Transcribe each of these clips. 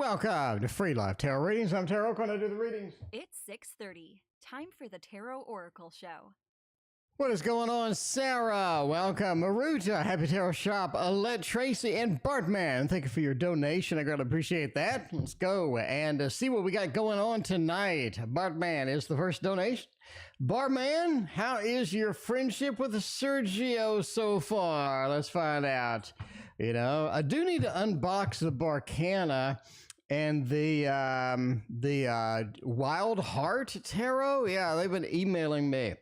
welcome to Free Live Tarot Readings. I'm Tarot. Going to do the readings. It's 6:30. Time for the Tarot Oracle Show. What is going on, Sarah? Welcome, Maruta, Happy Tarot Shop, Alette, Tracy, and Bartman. Thank you for your donation. I greatly appreciate that. Let's go and see what we got going on tonight. Bartman is the first donation. Bartman, how is your friendship with Sergio so far? Let's find out. You know, I do need to unbox the Barcana and the Wild Heart Tarot. Yeah, they've been emailing me.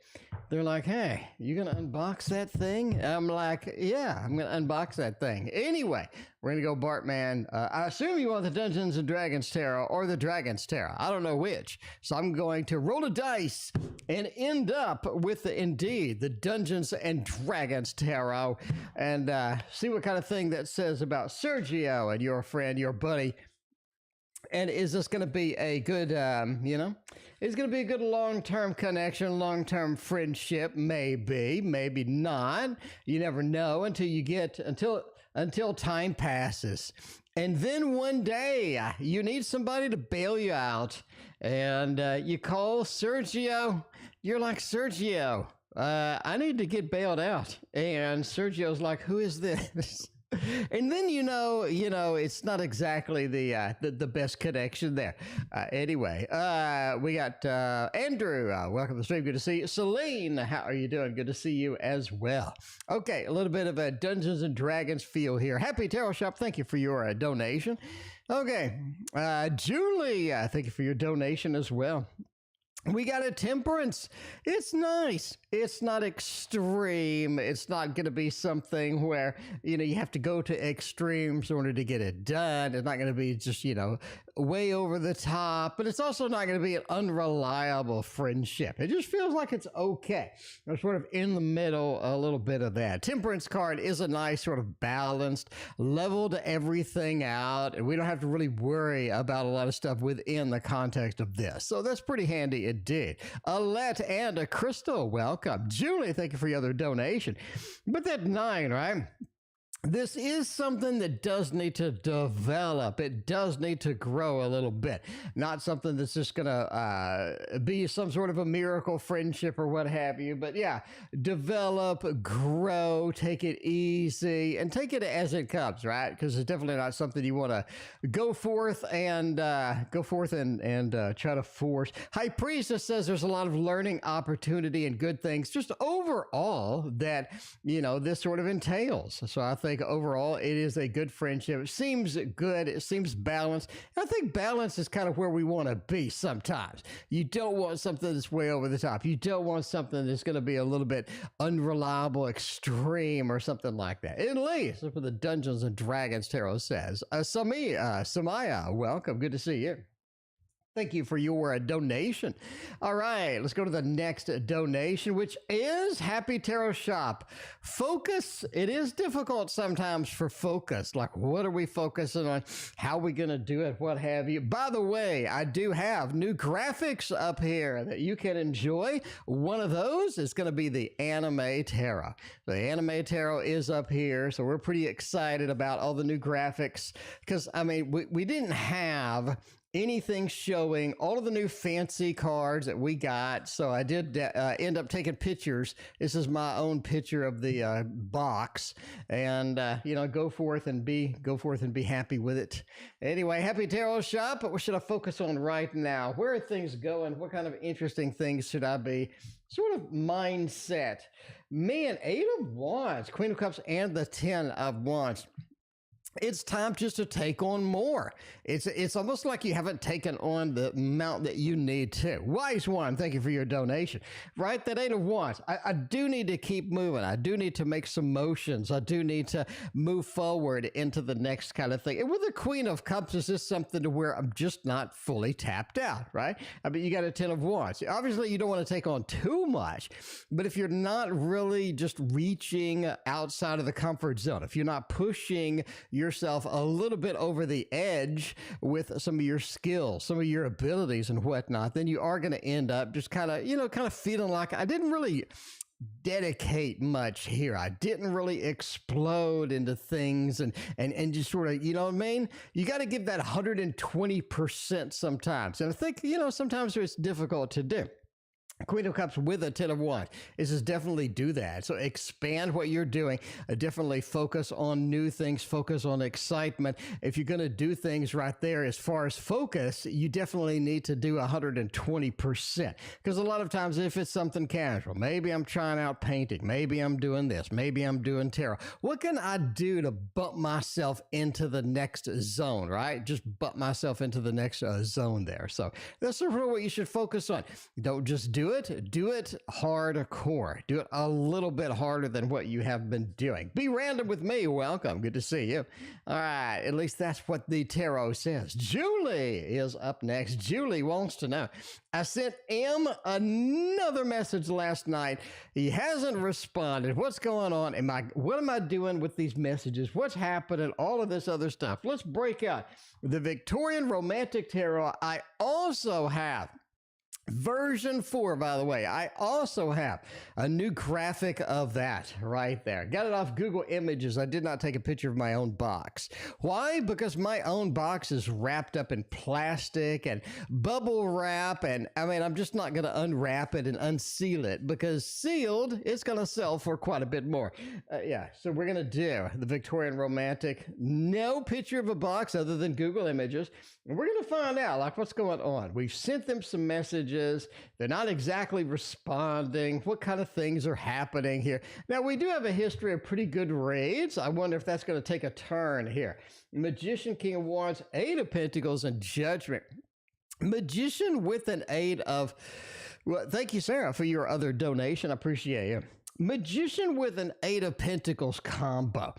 They're like, hey, you gonna unbox that thing? And I'm like, yeah, I'm gonna unbox that thing. Anyway, we're gonna go Bartman. I assume you want the Dungeons and Dragons Tarot or the Dragons Tarot. I don't know which. So I'm going to roll a dice and end up with the Dungeons and Dragons Tarot and see what kind of thing that says about Sergio and your friend, your buddy. And is this going to be a good, is going to be a good long-term connection, long-term friendship? Maybe, maybe not. You never know until time passes. And then one day you need somebody to bail you out and you call Sergio. You're like, Sergio, I need to get bailed out. And Sergio's like, who is this? And then you know, it's not exactly the best connection there. Anyway, we got Andrew. Welcome to the stream. Good to see you. Selene, how are you doing? Good to see you as well. Okay, a little bit of a Dungeons and Dragons feel here. Happy Tarot Shop. Thank you for your donation. Okay, Juuuliiie, thank you for your donation as well. We got a Temperance. It's nice. It's not extreme. It's not going to be something where, you have to go to extremes in order to get it done. It's not going to be just, way over the top, but it's also not going to be an unreliable friendship. It just feels like it's okay. We're sort of in the middle, a little bit of that. Temperance card is a nice sort of balanced, leveled everything out, and we don't have to really worry about a lot of stuff within the context of this. So that's pretty handy indeed. Alette and a Crystal, welcome. Juuuliiie, thank you for your other donation. But that 9, right? This is something that does need to develop. It does need to grow a little bit. Not something that's just going to be some sort of a miracle friendship or what have you. But yeah, develop, grow, take it easy, and take it as it comes, right? Because it's definitely not something you want to go forth and try to force. High Priestess says there's a lot of learning opportunity and good things just overall that, this sort of entails. So I think overall it is a good friendship. It seems good. It seems balanced. I think balance is kind of where we want to be sometimes. You don't want something that's way over the top. You don't want something that's going to be a little bit unreliable, extreme, or something like that. At least that's what the Dungeons and Dragons Tarot says. Samiah, welcome. Good to see you. Thank you for your donation. All right, let's go to the next donation, which is Happy Tarot Shop. Focus. It is difficult sometimes for focus. Like, what are we focusing on? How are we going to do it? What have you? By the way, I do have new graphics up here that you can enjoy. One of those is going to be the Anime Tarot. The Anime Tarot is up here, so we're pretty excited about all the new graphics because, we didn't have anything showing all of the new fancy cards that we got. So I did end up taking pictures. This is my own picture of the box, and go forth and be happy with it. Anyway, Happy Tarot Shop. But what should I focus on right now? Where are things going? What kind of interesting things should I be? Sort of mindset. Man, 8 of Wands, Queen of Cups, and the 10 of Wands. It's time just to take on more. It's almost like you haven't taken on the amount that you need to. Wise One, thank you for your donation. Right, that 8 of Wands. I do need to keep moving. I do need to make some motions. I do need to move forward into the next kind of thing. And with the Queen of Cups, is this something to where I'm just not fully tapped out, right? You got a 10 of Wands. Obviously, you don't want to take on too much, but if you're not really just reaching outside of the comfort zone, if you're not pushing yourself a little bit over the edge with some of your skills, some of your abilities and whatnot, then you are going to end up just kind of feeling like I didn't really dedicate much here. I didn't really explode into things and just sort of, you know what I mean? You got to give that 120% sometimes. And I think, you know, sometimes it's difficult to do. Queen of Cups with a 10 of Wands. It says definitely do that. So expand what you're doing. Definitely focus on new things. Focus on excitement. If you're going to do things right there, as far as focus, you definitely need to do 120%. Because a lot of times if it's something casual, maybe I'm trying out painting, maybe I'm doing this, maybe I'm doing tarot. What can I do to bump myself into the next zone, right? Just bump myself into the next zone there. So that's sort of what you should focus on. Don't just do it hardcore. Do it a little bit harder than what you have been doing. Be random with me. Welcome. Good to see you. All right. At least that's what the tarot says. Julie is up next. Julie wants to know. I sent M another message last night. He hasn't responded. What's going on? What am I doing with these messages? What's happening? All of this other stuff. Let's break out the Victorian Romantic Tarot. I also have version 4, by the way. I also have a new graphic of that right there. Got it off Google Images. I did not take a picture of my own box. Why? Because my own box is wrapped up in plastic and bubble wrap, and I mean, I'm just not going to unwrap it and unseal it, because sealed, it's going to sell for quite a bit more. Yeah, so we're going to do the Victorian Romantic. No picture of a box other than Google Images. And we're going to find out, like, what's going on. We've sent them some messages. They're not exactly responding. What kind of things are happening here? Now, we do have a history of pretty good reads. I wonder if that's going to take a turn here. Magician, King of Wands, 8 of Pentacles, and Judgment. Magician with an 8 of... Well, thank you, Sarah, for your other donation. I appreciate you. Magician with an 8 of Pentacles combo.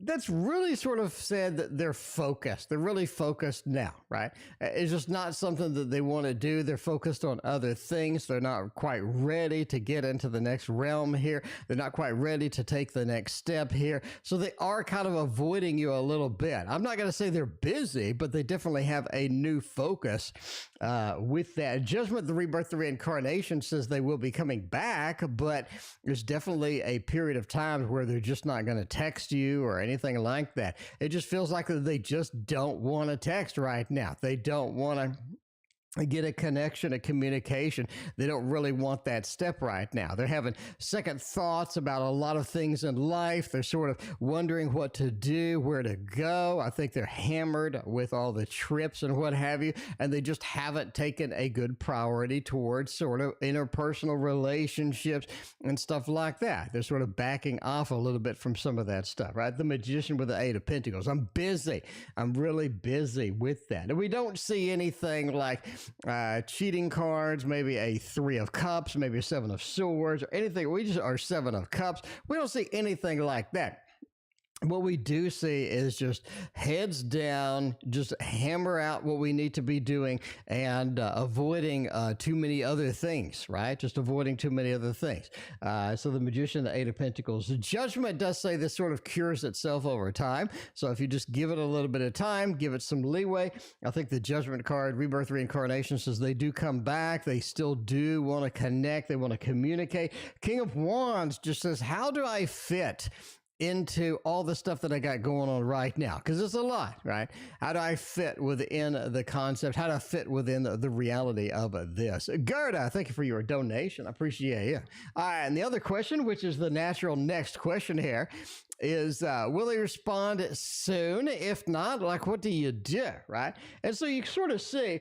That's really sort of said that they're focused. They're really focused now, right? It's just not something that they want to do. They're focused on other things. They're not quite ready to get into the next realm here. They're not quite ready to take the next step here. So they are kind of avoiding you a little bit. I'm not going to say they're busy, but they definitely have a new focus with that. Judgment, the Rebirth, the Reincarnation says they will be coming back, but there's definitely a period of time where they're just not going to text you or anything like that. It just feels like they just don't want to text right now. They don't want to get a connection, a communication. They don't really want that step right now. They're having second thoughts about a lot of things in life. They're sort of wondering what to do, where to go. I think they're hammered with all the trips and what have you, and they just haven't taken a good priority towards sort of interpersonal relationships and stuff like that. They're sort of backing off a little bit from some of that stuff, right? The Magician with the 8 of Pentacles. I'm busy. I'm really busy with that. And we don't see anything like cheating cards, maybe a 3 of Cups, maybe a 7 of Swords, or anything. We just are 7 of Cups. We don't see anything like that. What we do see is just heads down, just hammer out what we need to be doing and avoiding too many other things, right? Just avoiding too many other things. So the Magician, the 8 of Pentacles. The Judgment does say this sort of cures itself over time. So if you just give it a little bit of time, give it some leeway. I think the Judgment card, Rebirth, Reincarnation, says they do come back. They still do want to connect. They want to communicate. King of Wands just says, how do I fit into all the stuff that I got going on right now? Because it's a lot, right? How do I fit within the concept? How do I fit within the reality of this? Gerda, thank you for your donation. I appreciate you. All right, and the other question, which is the natural next question here, is will they respond soon? If not, like, what do you do, right? And so you sort of see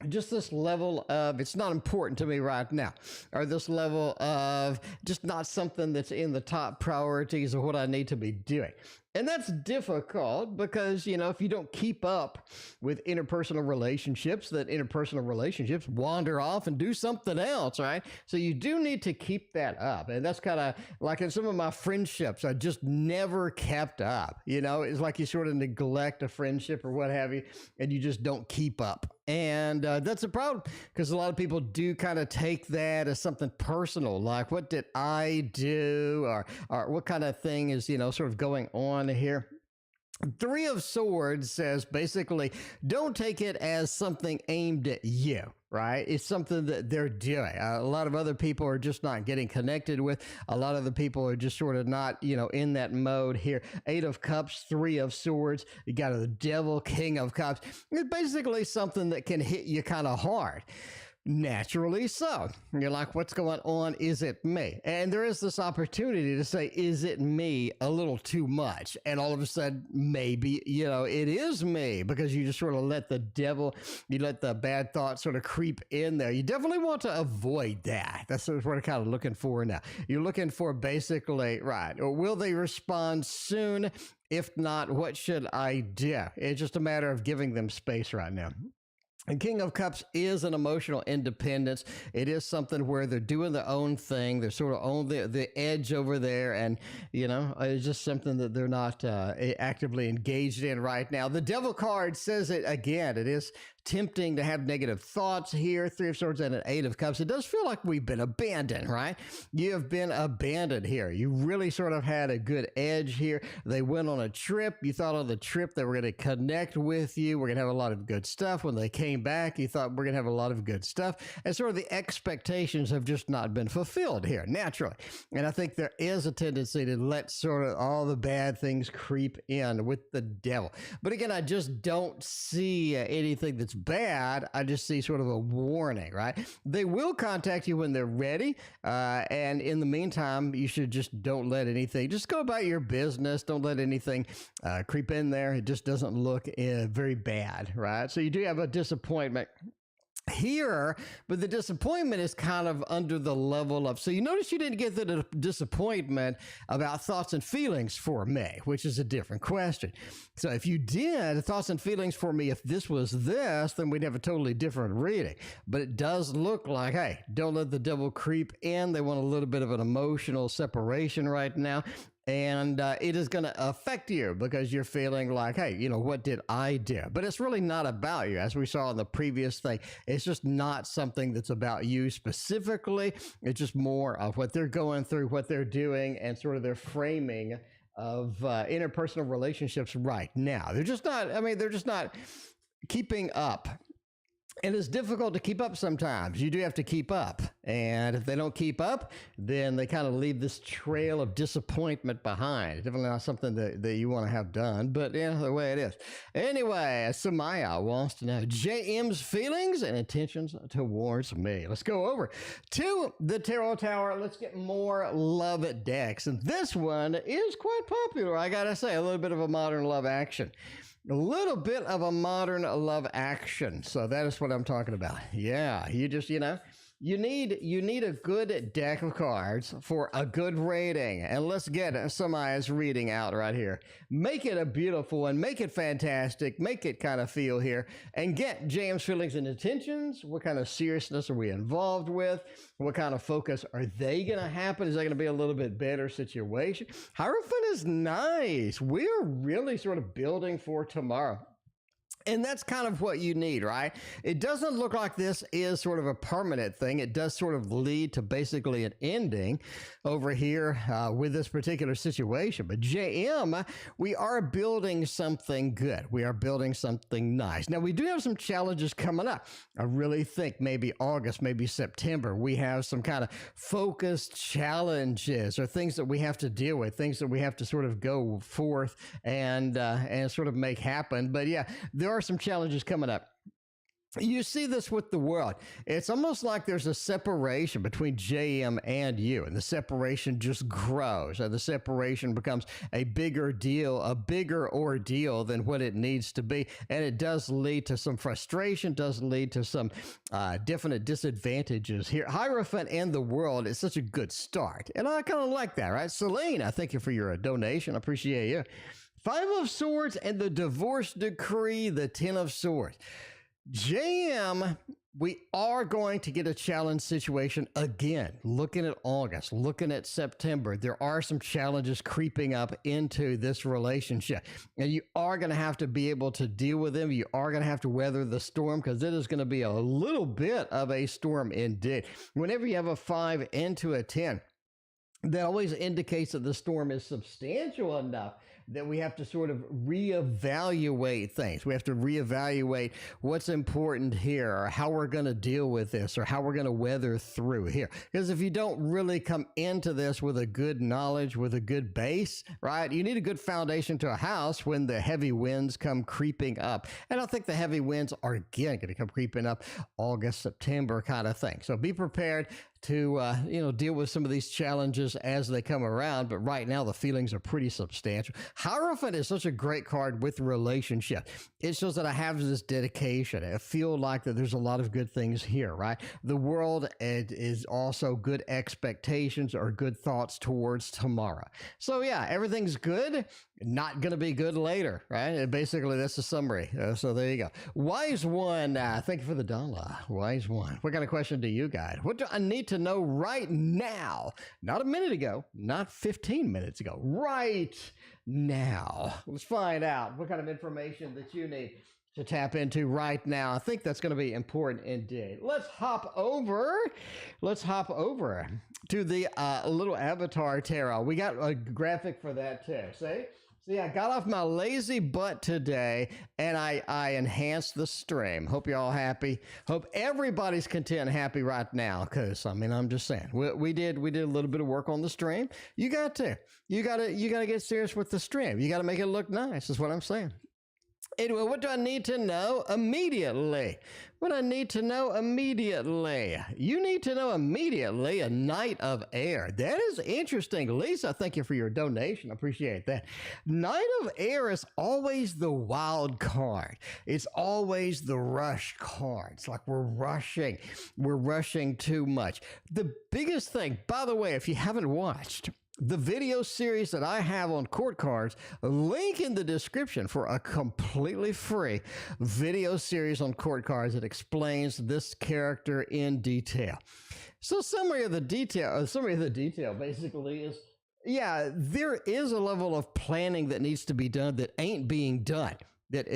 just this level of, it's not important to me right now, or this level of just not something that's in the top priorities of what I need to be doing. And that's difficult because, you know, if you don't keep up with interpersonal relationships, that interpersonal relationships wander off and do something else, right? So you do need to keep that up. And that's kind of like in some of my friendships, I just never kept up. You know, it's like you sort of neglect a friendship or what have you, and you just don't keep up. And that's a problem because a lot of people do kind of take that as something personal, like what did I do, or what kind of thing is, you know, sort of going on here. 3 of Swords says basically don't take it as something aimed at you, right? It's something that they're doing. A lot of other people are just not getting connected with. A lot of the people are just sort of not, in that mode here. 8 of Cups, 3 of Swords. You got the Devil, King of Cups. It's basically something that can hit you kind of hard. Naturally so. You're like, what's going on? Is it me? And there is this opportunity to say, is it me a little too much? And all of a sudden, maybe, it is me, because you just sort of let the devil, you let the bad thoughts sort of creep in there. You definitely want to avoid that. That's what we're kind of looking for now. You're looking for basically, right, or will they respond soon? If not, what should I do? It's just a matter of giving them space right now. And King of Cups is an emotional independence. It is something where they're doing their own thing. They're sort of on the edge over there. And, it's just something that they're not actively engaged in right now. The Devil card says it again. It is tempting to have negative thoughts here. 3 of Swords and an 8 of Cups. It does feel like we've been abandoned, right? You have been abandoned here. You really sort of had a good edge here. They went on a trip. You thought on the trip they were going to connect with you. We're going to have a lot of good stuff. When they came back, you thought we're going to have a lot of good stuff. And sort of the expectations have just not been fulfilled here, naturally. And I think there is a tendency to let sort of all the bad things creep in with the devil. But again, I just don't see anything that's bad. I just see sort of a warning, right? They will contact you when they're ready. And in the meantime, you should just don't let anything, just go about your business. Don't let anything creep in there. It just doesn't look very bad, right? So you do have a disappointment here, but the disappointment is kind of under the level of, so you notice you didn't get the disappointment about thoughts and feelings for me, which is a different question. So if you did thoughts and feelings for me, if this was this, then we'd have a totally different reading. But it does look like, hey, don't let the devil creep in. They want a little bit of an emotional separation right now. And it is going to affect you because you're feeling like, hey, what did I do? But it's really not about you. As we saw in the previous thing, it's just not something that's about you specifically. It's just more of what they're going through, what they're doing, and sort of their framing of interpersonal relationships right now. They're just not, they're just not keeping up. And it's difficult to keep up sometimes. You do have to keep up. And if they don't keep up, then they kind of leave this trail of disappointment behind. It's definitely not something that you want to have done, but the way it is. Anyway, Samiah wants to know JM's feelings and intentions towards me. Let's go over to the Tarot Tower. Let's get more love decks. And this one is quite popular, I gotta say. A little bit of a modern love action. A little bit of a modern love action. So that is what I'm talking about. Yeah, you just, you need a good deck of cards for a good rating. And let's get Samiah's reading out right here. Make it a beautiful one. Make it fantastic. Make it kind of feel here. And get James' feelings and intentions. What kind of seriousness are we involved with? What kind of focus are they going to happen? Is that going to be a little bit better situation? Hierophant is nice. We're really sort of building for tomorrow. And that's kind of what you need, right? It doesn't look like this is sort of a permanent thing. It does sort of lead to basically an ending over here with this particular situation. But JM, we are building something good. We are building something nice. Now, we do have some challenges coming up. I really think maybe August, maybe September, we have some kind of focused challenges or things that we have to deal with, things that we have to sort of go forth and sort of make happen. But yeah, there are some challenges coming up. You see this with the world. It's almost like there's a separation between JM and you, and the separation just grows, and the separation becomes a bigger deal, a bigger ordeal than what it needs to be, and it does lead to some frustration, does lead to some definite disadvantages here. Hierophant and the world is such a good start, and I kind of like that, right? Selene, I thank you for your donation. I appreciate you. 5 of Swords and the divorce decree, the 10 of Swords. JM, we are going to get a challenge situation again. Looking at August, looking at September, there are some challenges creeping up into this relationship. And you are going to have to be able to deal with them. You are going to have to weather the storm because it is going to be a little bit of a storm indeed. Whenever you have a 5 into a 10, that always indicates that the storm is substantial enough that we have to sort of reevaluate things. We have to reevaluate what's important here, or how we're going to deal with this, or how we're going to weather through here. Because if you don't really come into this with a good knowledge, with a good base, right, you need a good foundation to a house when the heavy winds come creeping up. And I think the heavy winds are again going to come creeping up August, September kind of thing. So be prepared to deal with some of these challenges as they come around, but right now the feelings are pretty substantial. Hierophant is such a great card with relationship. It shows that I have this dedication. I feel like that there's a lot of good things here, right? The world is also good expectations or good thoughts towards tomorrow. So yeah, everything's good. Not going to be good later, right? And basically, that's the summary. So there you go. Wise one, thank you for the dollar. Wise one. What kind of question do you got? What do I need to know right now? Not a minute ago, not 15 minutes ago, right now. Let's find out what kind of information that you need to tap into right now. I think that's going to be important indeed. Let's hop over to the little avatar tarot. We got a graphic for that too. See, I got off my lazy butt today, and I enhanced the stream. Hope you're all happy. Hope everybody's content and happy right now, because, I mean, I'm just saying. We did a little bit of work on the stream. You got to get serious with the stream. You got to make it look nice, is what I'm saying. Anyway, what do I need to know immediately? What I need to know immediately? You need to know immediately a Knight of Air. That is interesting. Lisa, thank you for your donation. I appreciate that. Knight of Air is always the wild card. It's always the rush card. It's like we're rushing. We're rushing too much. The biggest thing, by the way, if you haven't watched the video series that I have on court cards, link in the description for a completely free video series on court cards that explains this character in detail. So summary of the detail basically is, yeah, there is a level of planning that needs to be done that ain't being done. That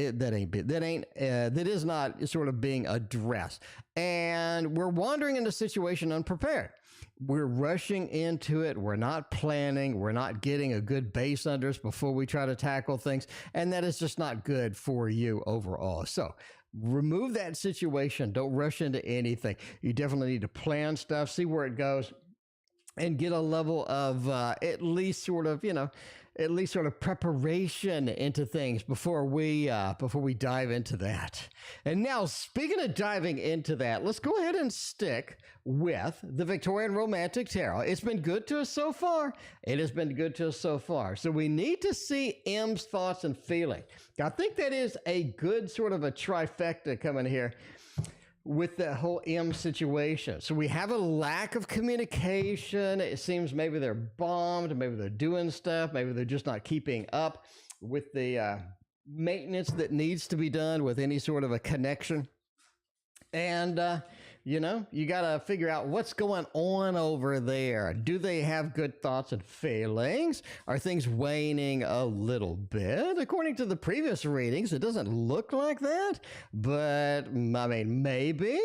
is not sort of being addressed. And we're wandering into a situation unprepared. We're rushing into it. We're not planning. We're not getting a good base under us before we try to tackle things. And that is just not good for you overall. So remove that situation. Don't rush into anything. You definitely need to plan stuff, see where it goes, and get a level of at least sort of preparation into things before we dive into that. And now, speaking of diving into that, let's go ahead and stick with the Victorian Romantic Tarot. It's been good to us so far. It has been good to us so far. So we need to see M's thoughts and feeling. I think that is a good sort of a trifecta coming here with the whole M situation. So we have a lack of communication. It seems maybe they're bombed, maybe they're doing stuff, maybe they're just not keeping up with the maintenance that needs to be done with any sort of a connection. And you got to figure out what's going on over there. Do they have good thoughts and feelings? Are things waning a little bit? According to the previous readings, it doesn't look like that, but I mean, maybe.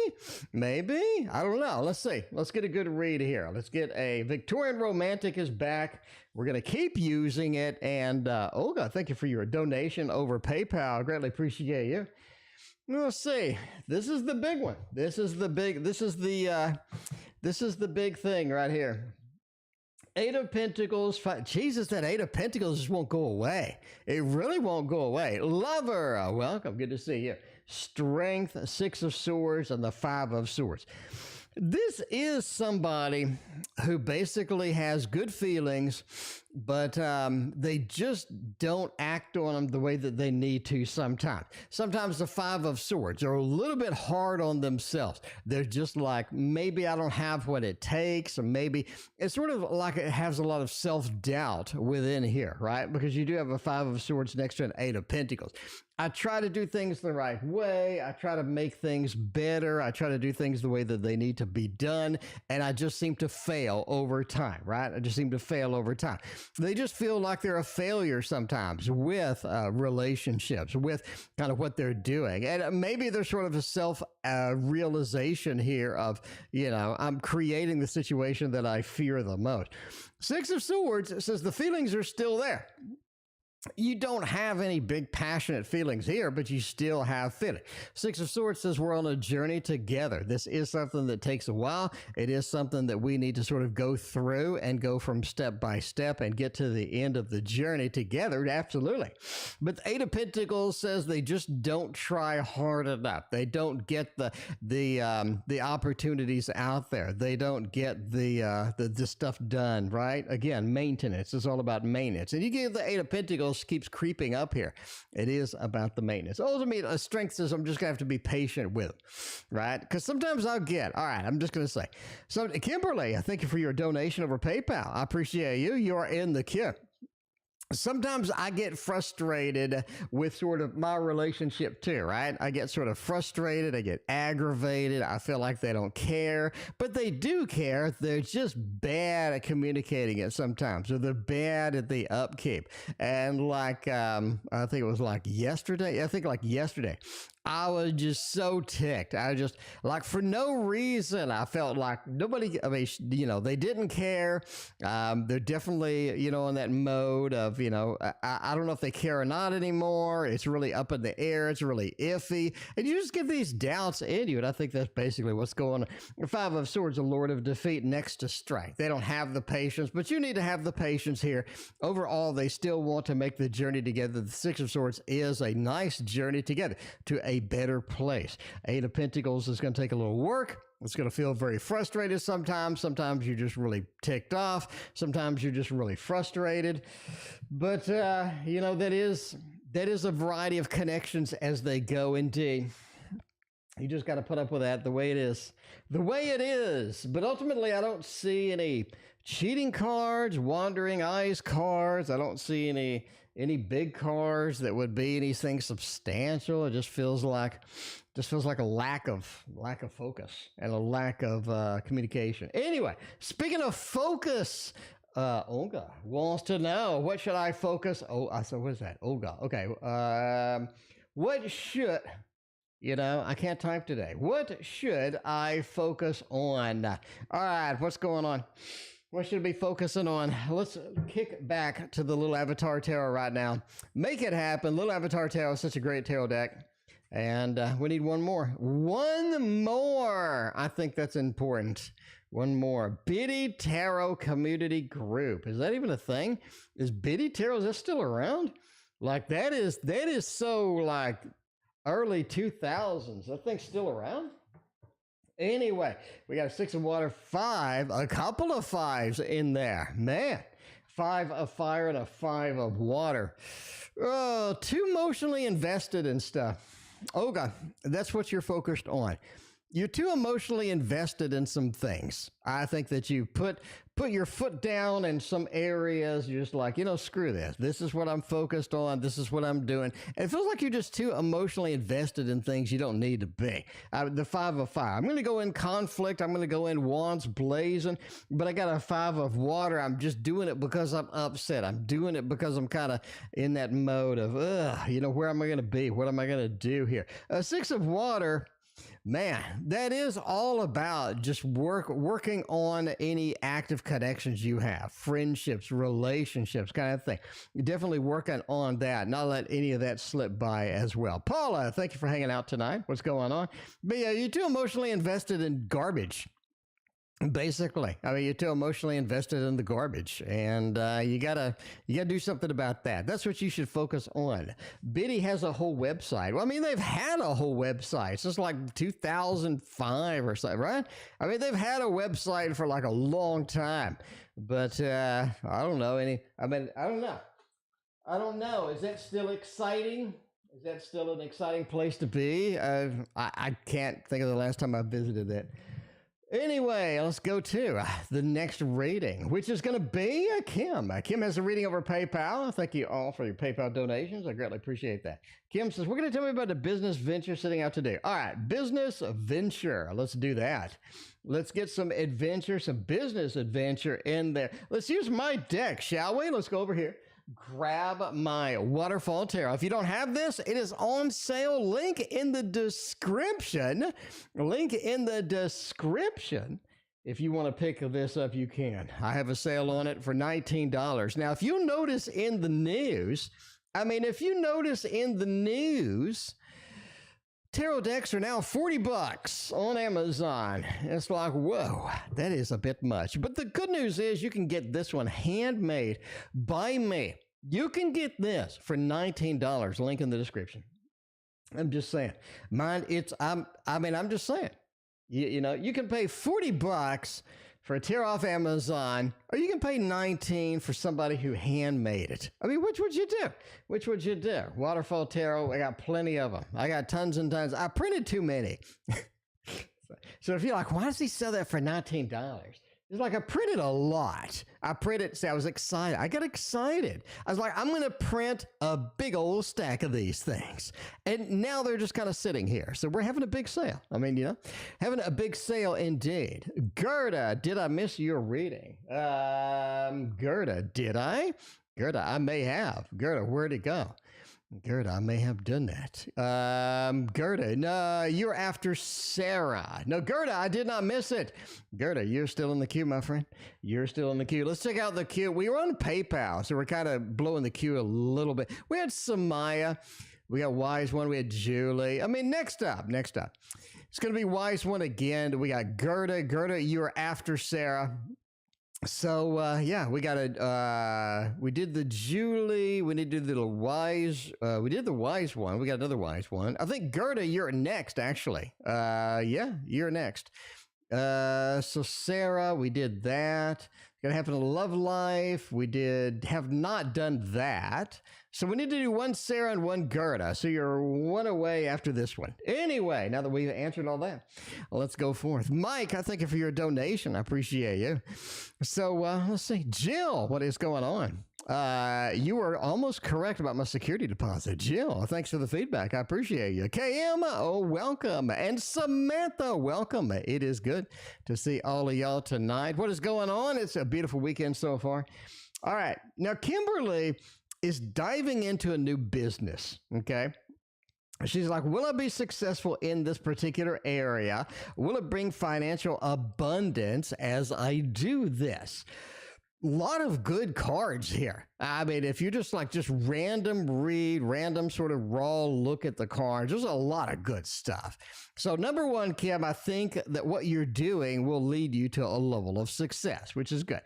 I don't know. Let's see. Let's get a good read here. Let's get a Victorian Romantic is back. We're going to keep using it. And Olga, thank you for your donation over PayPal. Greatly appreciate you. Let's see. This is the big one. This is the big thing right here. Eight of Pentacles. Jesus, that Eight of Pentacles just won't go away. It really won't go away. Lover, welcome. Good to see you. Strength, Six of Swords, and the Five of Swords. This is somebody who basically has good feelings, but they just don't act on them the way that they need to sometimes. Sometimes the Five of Swords are a little bit hard on themselves. They're just like, maybe I don't have what it takes, or maybe it's sort of like it has a lot of self-doubt within here, right? Because you do have a Five of Swords next to an Eight of Pentacles. I try to do things the right way. I try to make things better. I try to do things the way that they need to be done, and I just seem to fail over time, right? I just seem to fail over time. They just feel like they're a failure sometimes with relationships, with kind of what they're doing. And maybe there's sort of a self-realization here of, I'm creating the situation that I fear the most. Six of Swords says the feelings are still there. You don't have any big passionate feelings here, but you still have feelings. Six of Swords says we're on a journey together. This is something that takes a while. It is something that we need to sort of go through and go from step by step and get to the end of the journey together. Absolutely. But the Eight of Pentacles says they just don't try hard enough. They don't get the opportunities out there. They don't get the stuff done, right? Again, maintenance is all about maintenance. And you give the Eight of Pentacles keeps creeping up here. It is about the maintenance. Ultimately, strength says I'm just gonna have to be patient with them, right? Because sometimes I'll get, all right, I'm just gonna say, so Kimberly, I thank you for your donation over PayPal. I appreciate you. You are in the queue. Sometimes I get frustrated with sort of my relationship too, right? I get sort of frustrated. I get aggravated. I feel like they don't care, but they do care. They're just bad at communicating it sometimes, or they're bad at the upkeep. And like, I think it was like yesterday. I was just so ticked. I just, like, for no reason, I felt like nobody, they didn't care. They're definitely, in that mode of, I don't know if they care or not anymore. It's really up in the air. It's really iffy. And you just get these doubts in you. And I think that's basically what's going on. Five of Swords, a Lord of Defeat next to Strength. They don't have the patience, but you need to have the patience here. Overall, they still want to make the journey together. The Six of Swords is a nice journey together to a better place. Eight of Pentacles is going to take a little work. It's going to feel very frustrated sometimes. Sometimes you're just really ticked off. Sometimes you're just really frustrated. But, that is a variety of connections as they go indeed. You just got to put up with that the way it is. The way it is. But ultimately, I don't see any cheating cards, wandering eyes cards. I don't see any big cards that would be anything substantial. It just feels like a lack of focus and a lack of communication. Anyway, speaking of focus, Olga wants to know, what should I focus? So what is that? Olga. Okay. What should, I can't type today. What should I focus on? All right. What's going on? What should I be focusing on? Let's kick back to the Little Avatar Tarot right now. Make it happen. Little Avatar Tarot is such a great tarot deck. And we need one more. One more. I think that's important. One more. Biddy Tarot Community Group. Is that even a thing? Is Biddy Tarot, is that still around? Like that is so like early 2000s. That thing's still around? Anyway, we got a Six of Water, a couple of fives in there. Man, Five of Fire and a Five of Water. Oh, too emotionally invested in stuff. Olga, that's what you're focused on. You're too emotionally invested in some things. I think that you put your foot down in some areas. You're just like, screw this. This is what I'm focused on. This is what I'm doing. And it feels like you're just too emotionally invested in things you don't need to be. The Five of Fire. I'm going to go in conflict. I'm going to go in wands blazing. But I got a Five of Water. I'm just doing it because I'm upset. I'm doing it because I'm kind of in that mode of, where am I going to be? What am I going to do here? Six of Water. Man, that is all about just working on any active connections you have, friendships, relationships, kind of thing. You're definitely working on that. Not let any of that slip by as well. Paula, thank you for hanging out tonight. What's going on? But yeah, you're too emotionally invested in garbage. Basically, you're too emotionally invested in the garbage, and you gotta do something about that. That's what you should focus on. Biddy has a whole website. Well, they've had a whole website since like 2005 or something, right? They've had a website for like a long time, but I don't know any. I don't know. Is that still exciting? Is that still an exciting place to be? I can't think of the last time I visited that. Anyway, let's go to the next reading, which is going to be Kim. Kim has a reading over PayPal. Thank you all for your PayPal donations. I greatly appreciate that. Kim says, we're going to tell me about the business venture sitting out today. All right, business venture. Let's do that. Let's get some adventure, some business adventure in there. Let's use my deck, shall we? Let's go over here. Grab my Waterfall Tarot. If you don't have this, it is on sale. Link in the description. Link in the description. If you want to pick this up, you can. I have a sale on it for $19. Now, if you notice in the news, tarot decks are now $40 on Amazon. It's like, whoa, that is a bit much. But the good news is you can get this one handmade by me. You can get this for $19. Link in the description. I'm just saying. I'm just saying. You know, you can pay $40 for a tarot off Amazon, or you can pay $19 for somebody who handmade it. I mean, which would you do? Which would you do? Waterfall Tarot, I got plenty of them. I got tons and tons. I printed too many. So if you're like, why does he sell that for $19? It's like I printed a lot. I was excited. I got excited. I was like, I'm going to print a big old stack of these things. And now they're just kind of sitting here. So we're having a big sale. I mean, you know, having a big sale indeed. Gerda, did I miss your reading? Gerda, did I? Gerda, I may have. Gerda, where'd it go? Gerda, I may have done that. Gerda, no, you're after Sarah. No, Gerda, I did not miss it. Gerda, you're still in the queue, my friend. You're still in the queue. Let's check out the queue. We were on PayPal, so we're kind of blowing the queue a little bit. We had Samiah. We got Wise One. We had Juuuliiie. I mean, next up. It's going to be Wise One again. We got Gerda. Gerda, you're after Sarah. So, yeah, we got we did the Juuuliiie, we need to do the Wise, we did the Wise One, we got another Wise One. I think, Gerda, you're next, actually. Yeah, you're next. So Sarah, we did that. Gonna happen in love life. We have not done that. So we need to do one Sarah and one Gerda. So you're one away after this one. Anyway, now that we've answered all that, let's go forth. Mike, I thank you for your donation. I appreciate you. So let's see. Jill, what is going on? You were almost correct about my security deposit. Jill, thanks for the feedback. I appreciate you. KM, oh, welcome. And Samantha, welcome. It is good to see all of y'all tonight. What is going on? It's a beautiful weekend so far. All right. Now, Kimberly is diving into a new business. Okay. She's like, will I be successful in this particular area? Will it bring financial abundance as I do this? Lot of good cards here. I mean, if you just random read, random sort of raw look at the cards, there's a lot of good stuff. So number one, Kim, I think that what you're doing will lead you to a level of success, which is good.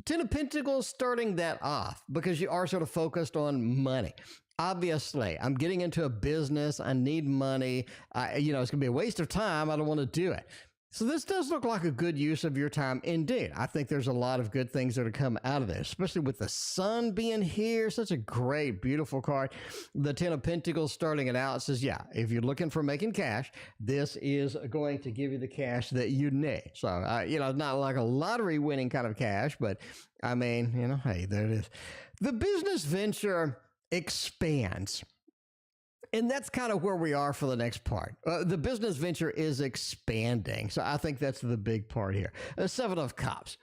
Ten of Pentacles starting that off because you are sort of focused on money. Obviously, I'm getting into a business. I need money. It's going to be a waste of time. I don't want to do it. So this does look like a good use of your time indeed. I think there's a lot of good things that are come out of this, especially with the sun being here. Such a great, beautiful card. The Ten of Pentacles starting it out says, yeah, if you're looking for making cash, this is going to give you the cash that you need. So, not like a lottery winning kind of cash, but I mean, hey, there it is. The business venture expands. And that's kind of where we are for the next part. The business venture is expanding. So I think that's the big part here. Seven of Cups.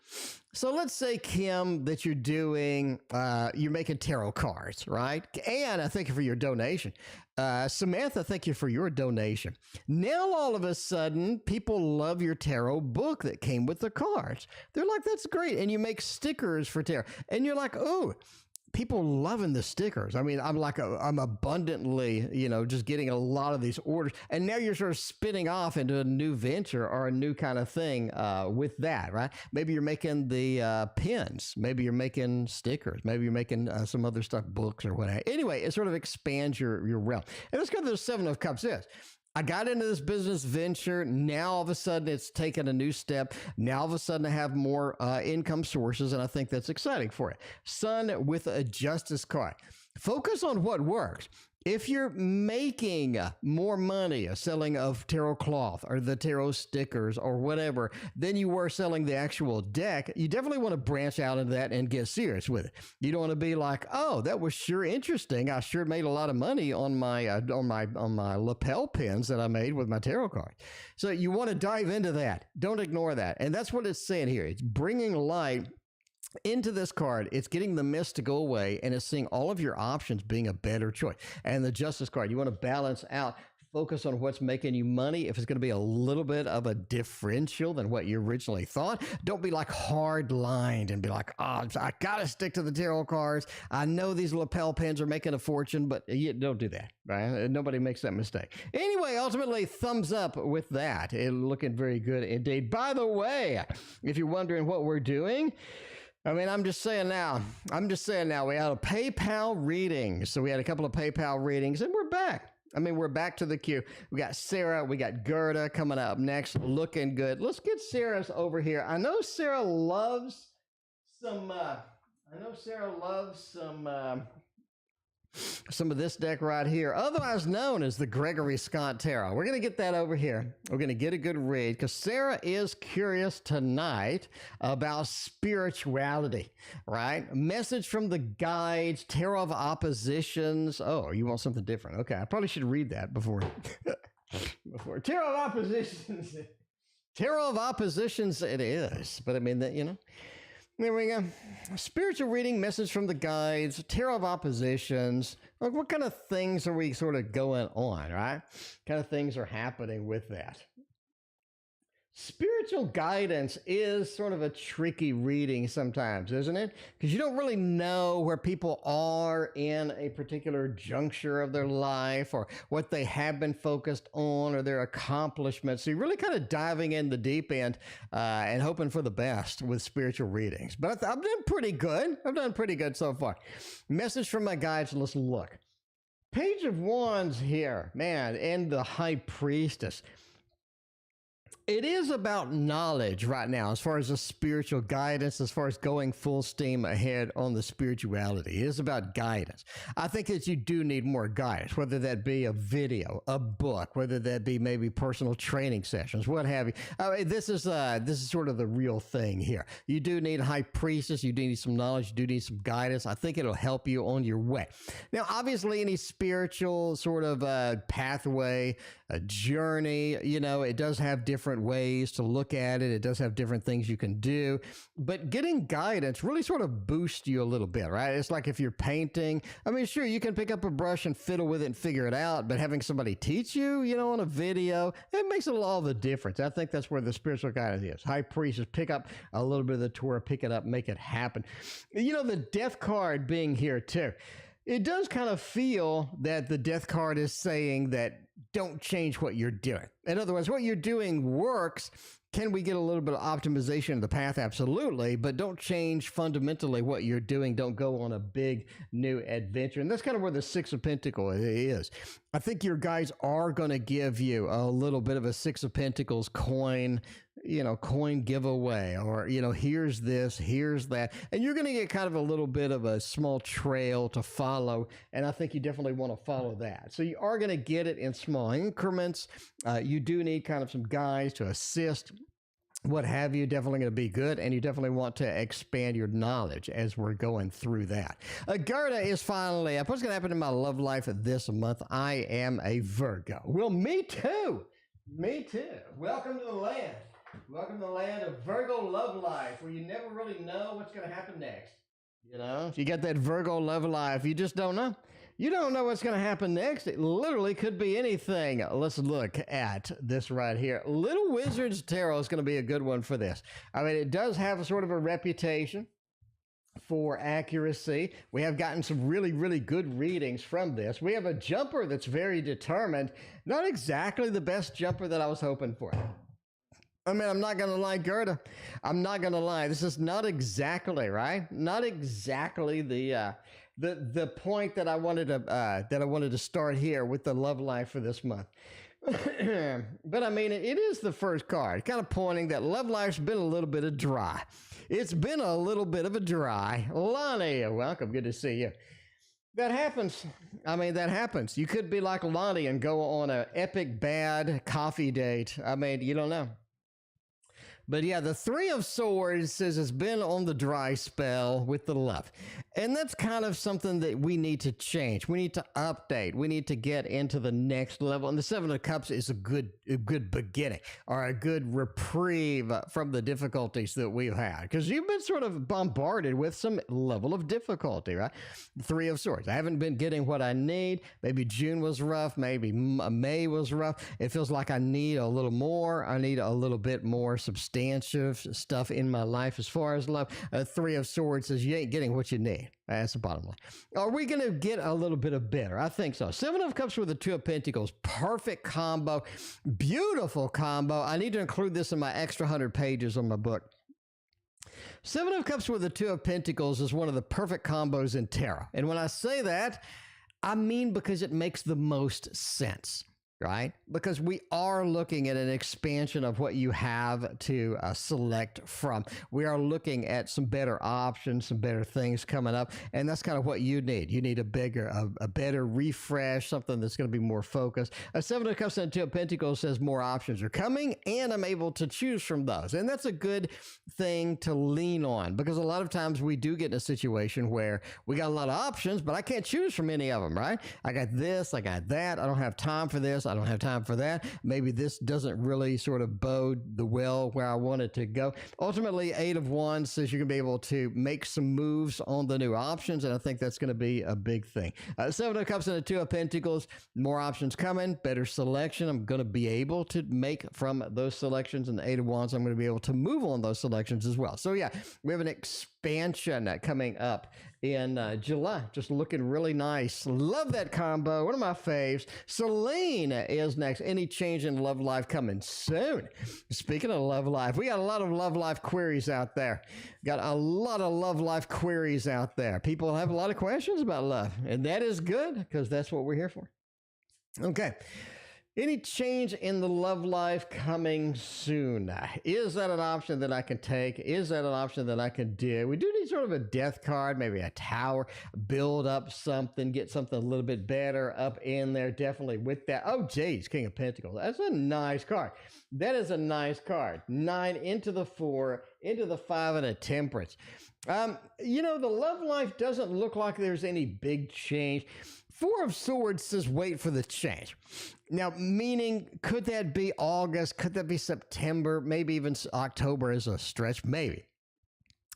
So let's say, Kim, that you're making tarot cards, right? And I thank you for your donation. Samantha, thank you for your donation. Now, all of a sudden, people love your tarot book that came with the cards. They're like, that's great. And you make stickers for tarot. And you're like, oh, people loving the stickers. I mean, I'm abundantly, just getting a lot of these orders. And now you're sort of spinning off into a new venture or a new kind of thing with that, right? Maybe you're making the pins. Maybe you're making stickers. Maybe you're making some other stuff, books or whatever. Anyway, it sort of expands your realm. And let's go to the Seven of Cups is. I got into this business venture. Now, all of a sudden, it's taken a new step. Now, all of a sudden, I have more income sources, and I think that's exciting for it. Sun with a Justice card. Focus on what works. If you're making more money selling of tarot cloth or the tarot stickers or whatever than you were selling the actual deck, you definitely want to branch out into that and get serious with it. You don't want to be like, oh, that was sure interesting. I sure made a lot of money on my lapel pins that I made with my tarot cards. So you want to dive into that. Don't ignore that. And that's what it's saying here. It's bringing light into this card. It's getting the mist to go away, and it's seeing all of your options being a better choice. And the Justice card, you want to balance out, focus on what's making you money. If it's going to be a little bit of a differential than what you originally thought, don't be like hard lined and be like, oh, I got to stick to the tarot cards. I know these lapel pins are making a fortune, but you don't do that, right? Nobody makes that mistake. Anyway, ultimately, thumbs up with that. It's looking very good indeed. By the way, if you're wondering what we're doing, I'm just saying now, we had a PayPal reading. So we had a couple of PayPal readings, and we're back. We're back to the queue. We got Sarah, we got Gerda coming up next, looking good. Let's get Sarah's over here. I know Sarah loves some of this deck right here, otherwise known as the Gregory Scott Tarot. We're going to get that over here. We're going to get a good read because Sarah is curious tonight about spirituality, right? Message from the guides, Tarot of Oppositions. Oh, you want something different. Okay, I probably should read that before. Tarot of Oppositions. Tarot of Oppositions it is, but there we go. Spiritual reading, message from the guides, Tarot of Oppositions. Like, what kind of things are we sort of going on, right? What kind of things are happening with that? Spiritual guidance is sort of a tricky reading sometimes, isn't it? Because you don't really know where people are in a particular juncture of their life or what they have been focused on or their accomplishments. So you're really kind of diving in the deep end and hoping for the best with spiritual readings. But I've done pretty good. I've done pretty good so far. Message from my guides. Let's look. Page of Wands here, man, and the High Priestess. It is about knowledge right now as far as the spiritual guidance, as far as going full steam ahead on the spirituality. It is about guidance. I think that you do need more guidance, whether that be a video, a book, whether that be maybe personal training sessions, what have you. This is sort of the real thing here. You do need a High Priestess. You do need some knowledge. You do need some guidance. I think it'll help you on your way. Now, obviously, any spiritual sort of pathway, a journey, it does have different ways to look at it. It does have different things you can do, but getting guidance really sort of boosts you a little bit, right? It's like if you're painting, sure, you can pick up a brush and fiddle with it and figure it out, but having somebody teach you, on a video, it makes all the difference. I think that's where the spiritual guidance is. High Priestess, pick up a little bit of the Torah, pick it up, make it happen. The Death card being here too. It does kind of feel that the Death card is saying that don't change what you're doing. In other words, what you're doing works. Can we get a little bit of optimization of the path? Absolutely. But don't change fundamentally what you're doing. Don't go on a big new adventure. And that's kind of where the Six of Pentacles is. I think your guides are going to give you a little bit of a Six of Pentacles coin, coin giveaway, or, here's this, here's that. And you're going to get kind of a little bit of a small trail to follow. And I think you definitely want to follow that. So you are going to get it in small increments. You do need kind of some guides to assist. What have you, definitely going to be good, and you definitely want to expand your knowledge as we're going through that. Gerda is finally up. What's going to happen in my love life this month? I am a Virgo. Well, me too. Me too. Welcome to the land. Welcome to the land of Virgo love life, where you never really know what's going to happen next. If you got that Virgo love life, you just don't know. You don't know what's going to happen next. It literally could be anything. Let's look at this right here. Little Wizard's Tarot is going to be a good one for this. It does have a sort of a reputation for accuracy. We have gotten some really, really good readings from this. We have a jumper that's very determined. Not exactly the best jumper that I was hoping for. I'm not going to lie, Gerda. I'm not going to lie. This is not exactly, right? Not exactly the point that I wanted to start here with the love life for this month. But it is the first card, kind of pointing that love life's been a little bit of dry. It's been a little bit of a dry. Lonnie, welcome. Good to see you. That happens. I mean, that happens. You could be like Lonnie and go on an epic bad coffee date. I mean, you don't know. But yeah, the Three of Swords says it's been on the dry spell with the love. And that's kind of something that we need to change. We need to update. We need to get into the next level. And the Seven of Cups is a good beginning or a good reprieve from the difficulties that we've had. Because you've been sort of bombarded with some level of difficulty, right? Three of Swords. I haven't been getting what I need. Maybe June was rough. Maybe May was rough. It feels like I need a little more. I need a little bit more substantive stuff in my life as far as love. Three of Swords says you ain't getting what you need. That's the bottom line. Are we going to get a little bit of better? I think so. Seven of Cups with the Two of Pentacles. Perfect combo. Beautiful combo. I need to include this in my extra 100 pages on my book. Seven of Cups with the Two of Pentacles is one of the perfect combos in tarot. And when I say that, I mean because it makes the most sense. Right? Because we are looking at an expansion of what you have to select from. We are looking at some better options, some better things coming up. And that's kind of what you need. You need a better refresh, something that's going to be more focused. A Seven of Cups and Two of Pentacles says more options are coming and I'm able to choose from those. And that's a good thing to lean on because a lot of times we do get in a situation where we got a lot of options, but I can't choose from any of them, right? I got this, I got that. I don't have time for this. I don't have time for that. Maybe this doesn't really sort of bode the well where I want it to go. Ultimately, Eight of Wands says you're going to be able to make some moves on the new options, and I think that's going to be a big thing. Seven of Cups and the Two of Pentacles, more options coming, better selection. I'm going to be able to make from those selections, and the Eight of Wands, I'm going to be able to move on those selections as well. So yeah, we have an expansion coming up in July. Just looking really nice. Love that combo. One of my faves. Selene is next. Any change in love life coming soon. Speaking of love life, we got a lot of love life queries out there. Got a lot of love life queries out there. People have a lot of questions about love, and that is good because that's what we're here for. Okay. Any change in the love life coming soon? Is that an option that I can take? Is that an option that I can do? We do need sort of a death card, maybe a tower, build up something, get something a little bit better up in there. Definitely with that. Oh, geez, King of Pentacles. That's a nice card. That is a nice card. 9 into the 4, into the 5, and a Temperance. You know, the love life doesn't look like there's any big change. Four of Swords says wait for the change. Now, meaning, could that be August? Could that be September? Maybe even October is a stretch? Maybe.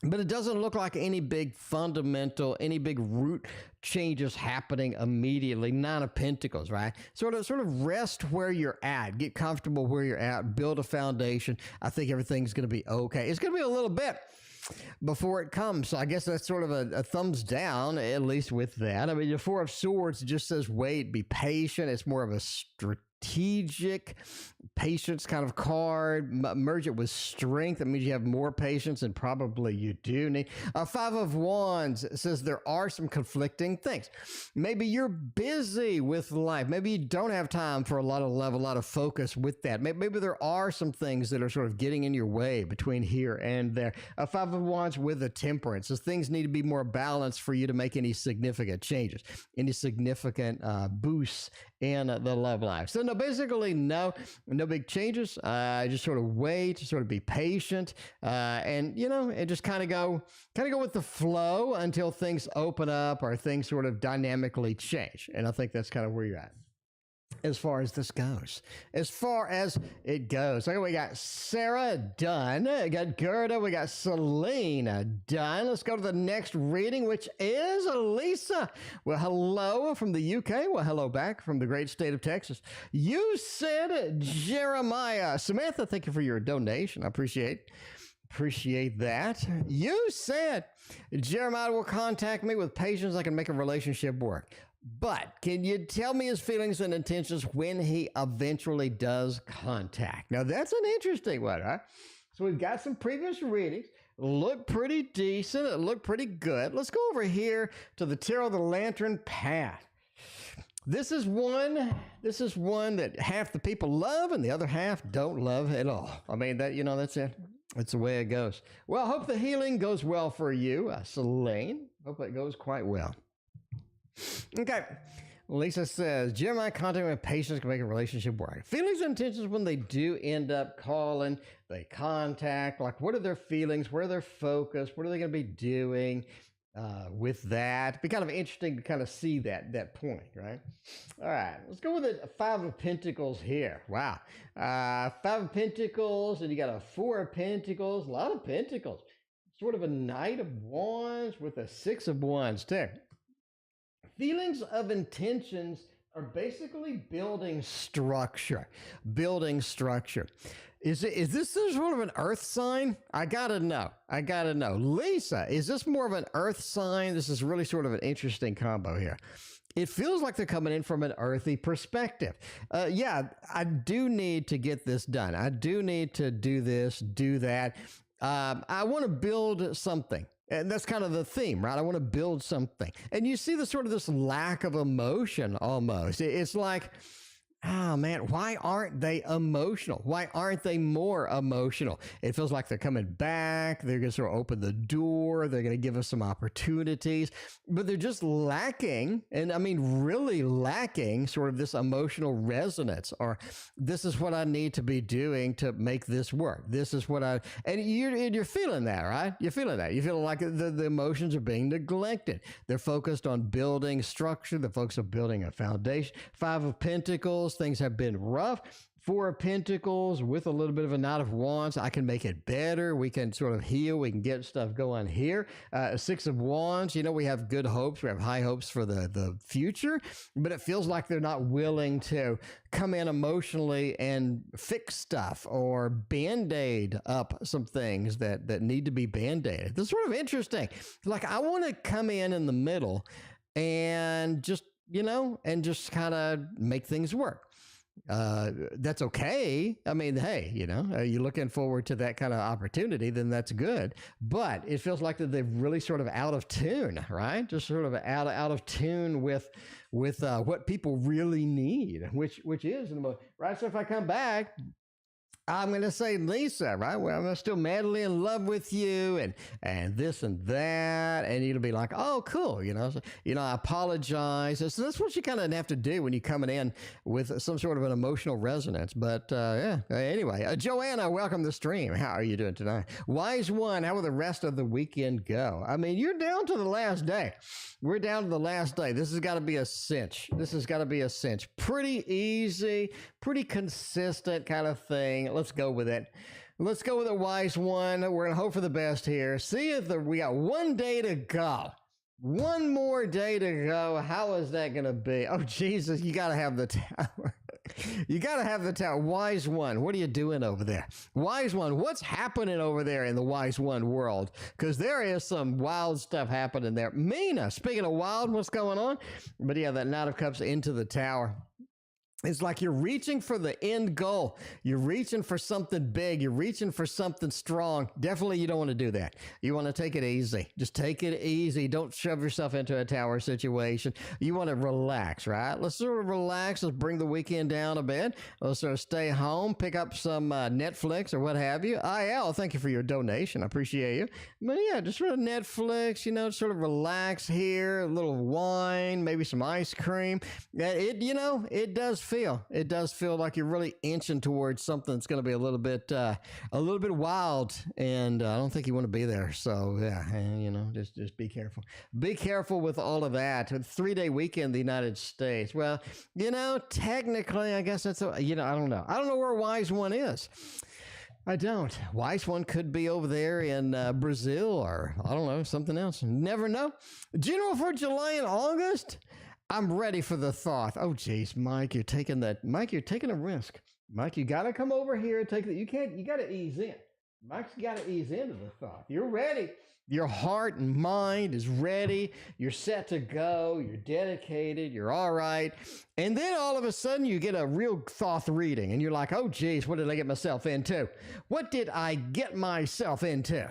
But it doesn't look like any big fundamental, any big root changes happening immediately. Nine of Pentacles, right? Sort of rest where you're at. Get comfortable where you're at. Build a foundation. I think everything's going to be okay. It's going to be a little bit before it comes. So I guess that's sort of a thumbs down, at least with that. I mean, the Four of Swords just says, wait, be patient. It's more of a strategic patience kind of card. Merge it with strength. That means you have more patience and probably you do need. Five of Wands says there are some conflicting things. Maybe you're busy with life. Maybe you don't have time for a lot of love, a lot of focus with that. Maybe there are some things that are sort of getting in your way between here and there. Five of Wands with a Temperance says things need to be more balanced for you to make any significant changes, any significant boosts in the love life. So no, basically no big changes. Just sort of wait, sort of be patient, and you know, and just kind of go with the flow until things open up or things sort of dynamically change. And I think that's kind of where you're at as far as this goes. As far as it goes. Okay, we got Sarah done. We got Gerda. We got Selene done. Let's go to the next reading, which is Lisa. Well, hello from the UK. Well, hello back from the great state of Texas. You said Jeremiah. Samantha, thank you for your donation. I appreciate that. You said Jeremiah will contact me with patience. I can make a relationship work. But can you tell me his feelings and intentions when he eventually does contact? Now, that's an interesting one, right? So we've got some previous readings. Look pretty decent. It looked pretty good. Let's go over here to the Tarot of the Lantern Path. This is one that half the people love and the other half don't love at all. I mean, that, you know, that's it. That's the way it goes. Well, I hope the healing goes well for you, Selene. Hope it goes quite well. Okay. Lisa says, Gemini contact with patience can make a relationship work. Feelings and intentions when they do end up calling, they contact, like what are their feelings, where are their focus, what are they going to be doing with that? It'd be kind of interesting to kind of see that point, right? All right, let's go with the Five of Pentacles here. Wow. Five of Pentacles, and you got a Four of Pentacles, a lot of Pentacles. Sort of a Knight of Wands with a Six of Wands too. Feelings of intentions are basically building structure. Building structure. Is this sort of an earth sign? I gotta know. Lisa, is this more of an earth sign? This is really sort of an interesting combo here. It feels like they're coming in from an earthy perspective. Yeah, I do need to get this done. I do need to do this, do that. I want to build something. And that's kind of the theme, right? I want to build something. And you see the sort of this lack of emotion almost. It's like, oh man, why aren't they emotional? Why aren't they more emotional? It feels like they're coming back. They're going to sort of open the door. They're going to give us some opportunities, but they're just lacking. And I mean, really lacking sort of this emotional resonance, or this is what I need to be doing to make this work. This is what and you're feeling that, right? You're feeling that. You're feeling like the emotions are being neglected. They're focused on building structure. They're focused on building a foundation. Five of Pentacles. Things have been rough. Four of Pentacles with a little bit of a Knight of Wands. I can make it better. We can sort of heal. We can get stuff going here. Six of Wands. You know, we have good hopes. We have high hopes for the future, but it feels like they're not willing to come in emotionally and fix stuff or band-aid up some things that need to be band-aided. This is sort of interesting. Like, I want to come in the middle and just, you know, and just kind of make things work. That's okay. I mean, hey, you know, you're looking forward to that kind of opportunity, then that's good. But it feels like that they're really sort of out of tune, right? Just sort of out of tune with what people really need, which is right. So if I come back, I'm going to say, Lisa, right? Well, I'm still madly in love with you and this and that. And you'll be like, oh, cool. You know, I apologize. So that's what you kind of have to do when you're coming in with some sort of an emotional resonance. But yeah, anyway, Joanna, welcome to the stream. How are you doing tonight? Wise One, how will the rest of the weekend go? I mean, you're down to the last day. We're down to the last day. This has got to be a cinch. Pretty easy, pretty consistent kind of thing. Let's go with it. Let's go with a Wise One. We're going to hope for the best here. See if we got one day to go. One more day to go. How is that going to be? Oh, Jesus, you got to have the tower. You got to have the tower. Wise One, what are you doing over there? Wise One, what's happening over there in the Wise One world? Because there is some wild stuff happening there. Mina, speaking of wild, what's going on? But yeah, that Knight of Cups into the tower. It's like you're reaching for the end goal. You're reaching for something big. You're reaching for something strong. Definitely you don't want to do that. You want to take it easy. Just take it easy. Don't shove yourself into a tower situation. You want to relax, right? Let's sort of relax. Let's bring the weekend down a bit. Let's sort of stay home, pick up some Netflix or what have you. IL, thank you for your donation. I appreciate you. But yeah, just sort of Netflix, you know, sort of relax here, a little wine, maybe some ice cream. It does feel like you're really inching towards something that's going to be a little bit wild, and I don't think you want to be there. So yeah, and, you know, just be careful. Be careful with all of that. A 3-day weekend in the United States. Well, you know, technically, I guess that's I don't know. I don't know where Wise One is. I don't. Wise One could be over there in Brazil, or I don't know, something else. Never know. General for July and August. I'm ready for the thoth. Oh, geez, Mike, you're taking a risk. Mike, you got to come over here and take that. You got to ease in. Mike's got to ease into the thoth. You're ready. Your heart and mind is ready. You're set to go. You're dedicated. You're all right. And then all of a sudden you get a real thoth reading and you're like, oh, geez, what did I get myself into? What did I get myself into?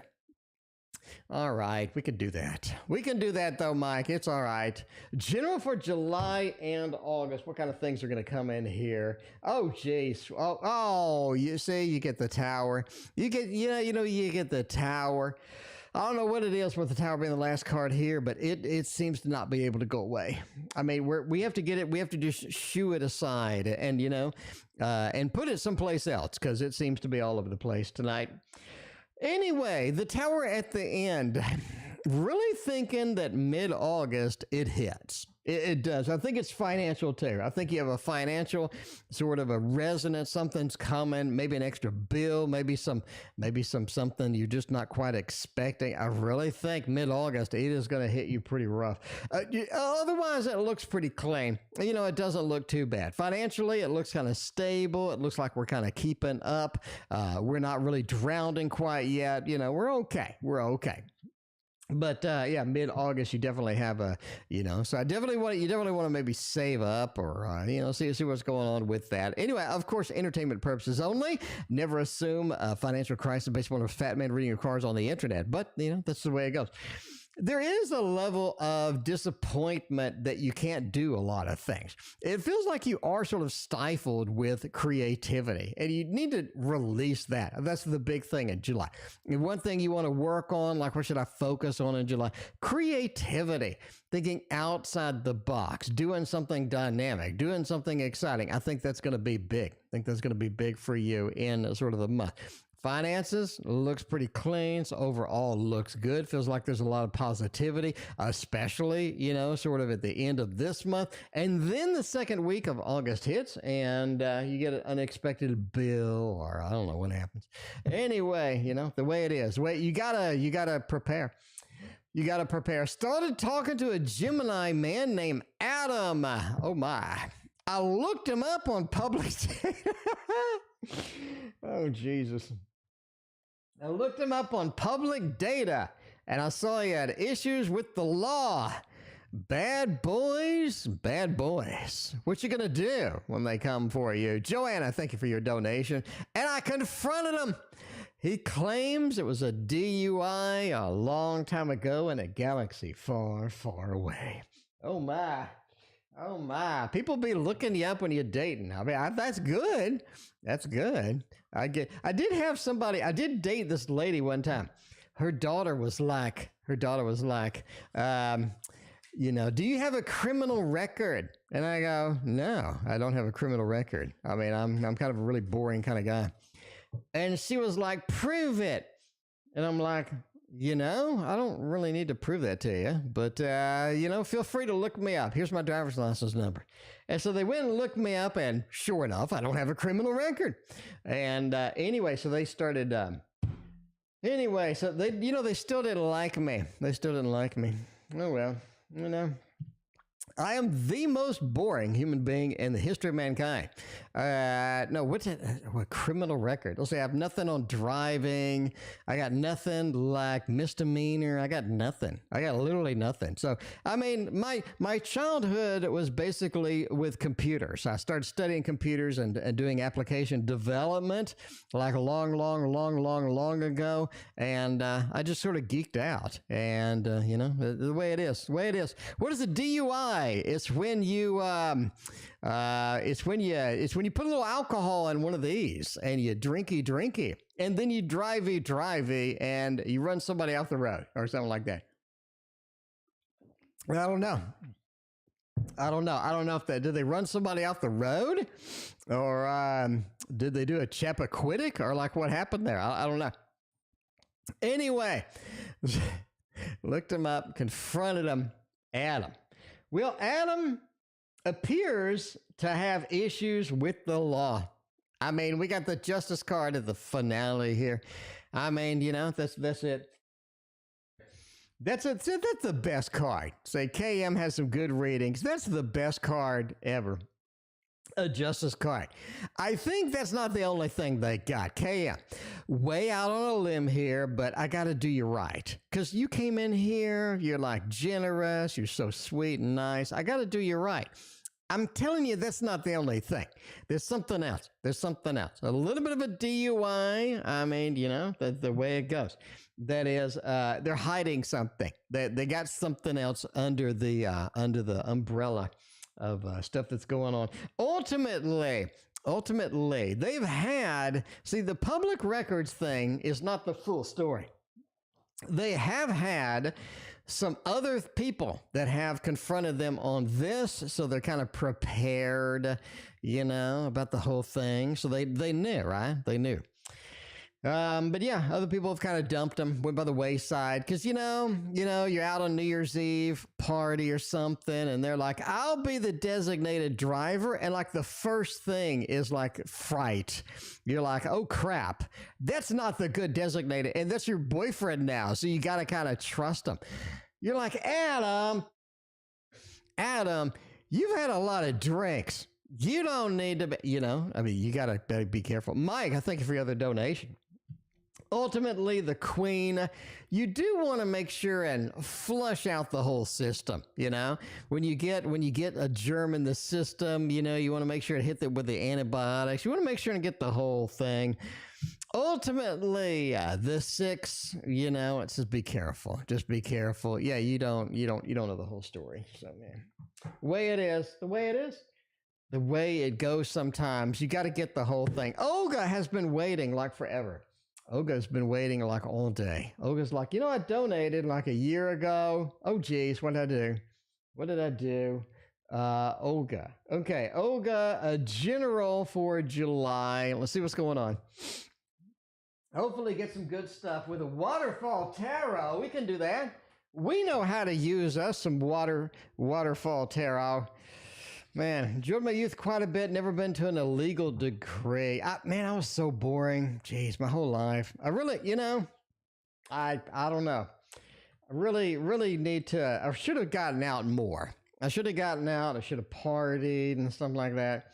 All right, we can do that. We can do that, though, Mike. It's all right. General for July and August. What kind of things are going to come in here? Oh, geez. Oh, you see, you get the tower. You get the tower. I don't know what it is with the Tower being the last card here, but it seems to not be able to go away. I mean, we have to get it. We have to just shoo it aside and, and put it someplace else because it seems to be all over the place tonight. Anyway, the Tower at the end, really thinking that mid-August it hits. It does. I think it's financial too. I think you have a financial sort of a resonance. Something's coming. Maybe an extra bill. Maybe something you're just not quite expecting. I really think mid-August it is going to hit you pretty rough. Otherwise, it looks pretty clean. It doesn't look too bad. Financially, it looks kind of stable. It looks like we're kind of keeping up. We're not really drowning quite yet. We're okay. We're okay. But yeah, mid-August you definitely have a so you definitely want to maybe save up or see what's going on with that. Anyway, of course, entertainment purposes only. Never assume a financial crisis based on a fat man reading your cards on the internet. But that's the way it goes. There is a level of disappointment that you can't do a lot of things. It feels like you are sort of stifled with creativity, and you need to release that. That's the big thing in July. And one thing you want to work on, like what should I focus on in July? Creativity, thinking outside the box, doing something dynamic, doing something exciting. I think that's going to be big. I think that's going to be big for you in sort of the month. Finances looks pretty clean. So overall looks good. Feels like there's a lot of positivity, especially, sort of at the end of this month. And then the second week of August hits and you get an unexpected bill or I don't know what happens. Anyway, the way it is. Wait, you gotta prepare. You got to prepare. Started talking to a Gemini man named Adam. Oh my. I looked him up on public data. Oh, Jesus. I looked him up on public data, and I saw he had issues with the law. Bad boys, bad boys. What you gonna do when they come for you? Joanna, thank you for your donation. And I confronted him. He claims it was a DUI a long time ago in a galaxy far, far away. Oh, my. Oh, my. People be looking you up when you're dating. I mean, that's good. That's good. I did date this lady one time. Her daughter was like, do you have a criminal record? And I go, no, I don't have a criminal record. I mean, I'm kind of a really boring kind of guy. And she was like, prove it. And I'm like, I don't really need to prove that to you, but, feel free to look me up. Here's my driver's license number. And so they went and looked me up, and sure enough, I don't have a criminal record. And anyway, so they started, so they still didn't like me. They still didn't like me. Oh, well, I am the most boring human being in the history of mankind. What's it? What criminal record? Let's say I have nothing on driving. I got nothing like misdemeanor. I got nothing. I got literally nothing. So, I mean, my childhood was basically with computers. I started studying computers and doing application development like long ago. And I just sort of geeked out. And, the way it is. What is a DUI? It's when you it's when you put a little alcohol in one of these and you drinky and then you drivey and you run somebody off the road or something like that. I don't know if did they run somebody off the road or did they do a Chappaquiddick or like what happened there? I don't know. Anyway, looked him up, confronted him, Adam. Well, Adam appears to have issues with the law. I mean, we got the justice card at the finale here. I mean, that's it. That's the best card. Say KM has some good readings. That's the best card ever. A justice card. I think that's not the only thing they got. KM, way out on a limb here, but I got to do you right. Because you came in here, you're like generous, you're so sweet and nice. I got to do you right. I'm telling you, that's not the only thing. There's something else. A little bit of a DUI. I mean, the way it goes. That is, they're hiding something. They got something else under the umbrella of stuff that's going on. Ultimately, they've had, the public records thing is not the full story. They have had some other people that have confronted them on this, so they're kind of prepared, about the whole thing. So they knew, right? They knew. But yeah, other people have kind of dumped them, went by the wayside, because you're out on New Year's Eve party or something, and they're like, "I'll be the designated driver," and like the first thing is like fright. You're like, "Oh crap, that's not the good designated," and that's your boyfriend now, so you got to kind of trust him. You're like, Adam, you've had a lot of drinks. You don't need to be, you got to be careful. Mike, I thank you for your other donation. Ultimately, the queen, you do want to make sure and flush out the whole system. When you get a germ in the system, you want to make sure to hit it with the antibiotics. You want to make sure and get the whole thing. Ultimately, the 6, it says be careful. Just be careful. Yeah, you don't know the whole story. So man, the way it goes sometimes, you got to get the whole thing. Olga has been waiting like forever. Olga's been waiting like all day. Olga's like, I donated like a year ago. Oh, geez, what did I do? Olga. Okay, Olga, a general for July. Let's see what's going on. Hopefully get some good stuff with a waterfall tarot. We can do that. We know how to use us some waterfall tarot. Man, enjoyed my youth quite a bit. Never been to an illegal degree. I was so boring. Jeez, my whole life. I really, I don't know. I really need to. I should have gotten out more. I should have gotten out. I should have partied and stuff like that.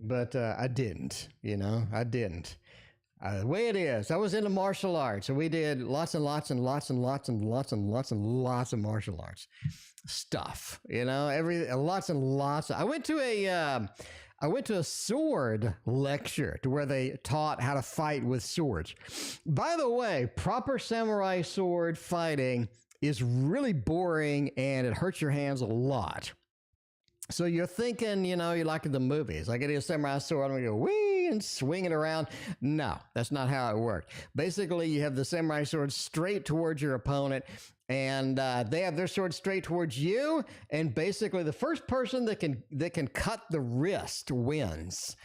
But I didn't. I didn't. The way it is, I was into martial arts, so we did lots and lots and lots and lots and lots and lots and lots of martial arts stuff. Lots and lots. I went to a sword lecture to where they taught how to fight with swords. By the way, proper samurai sword fighting is really boring and it hurts your hands a lot. So you're thinking, you're like in the movies, like it is samurai sword, and we go wee and swing it around. No, that's not how it worked. Basically, you have the samurai sword straight towards your opponent, and they have their sword straight towards you. And basically, the first person that can cut the wrist wins,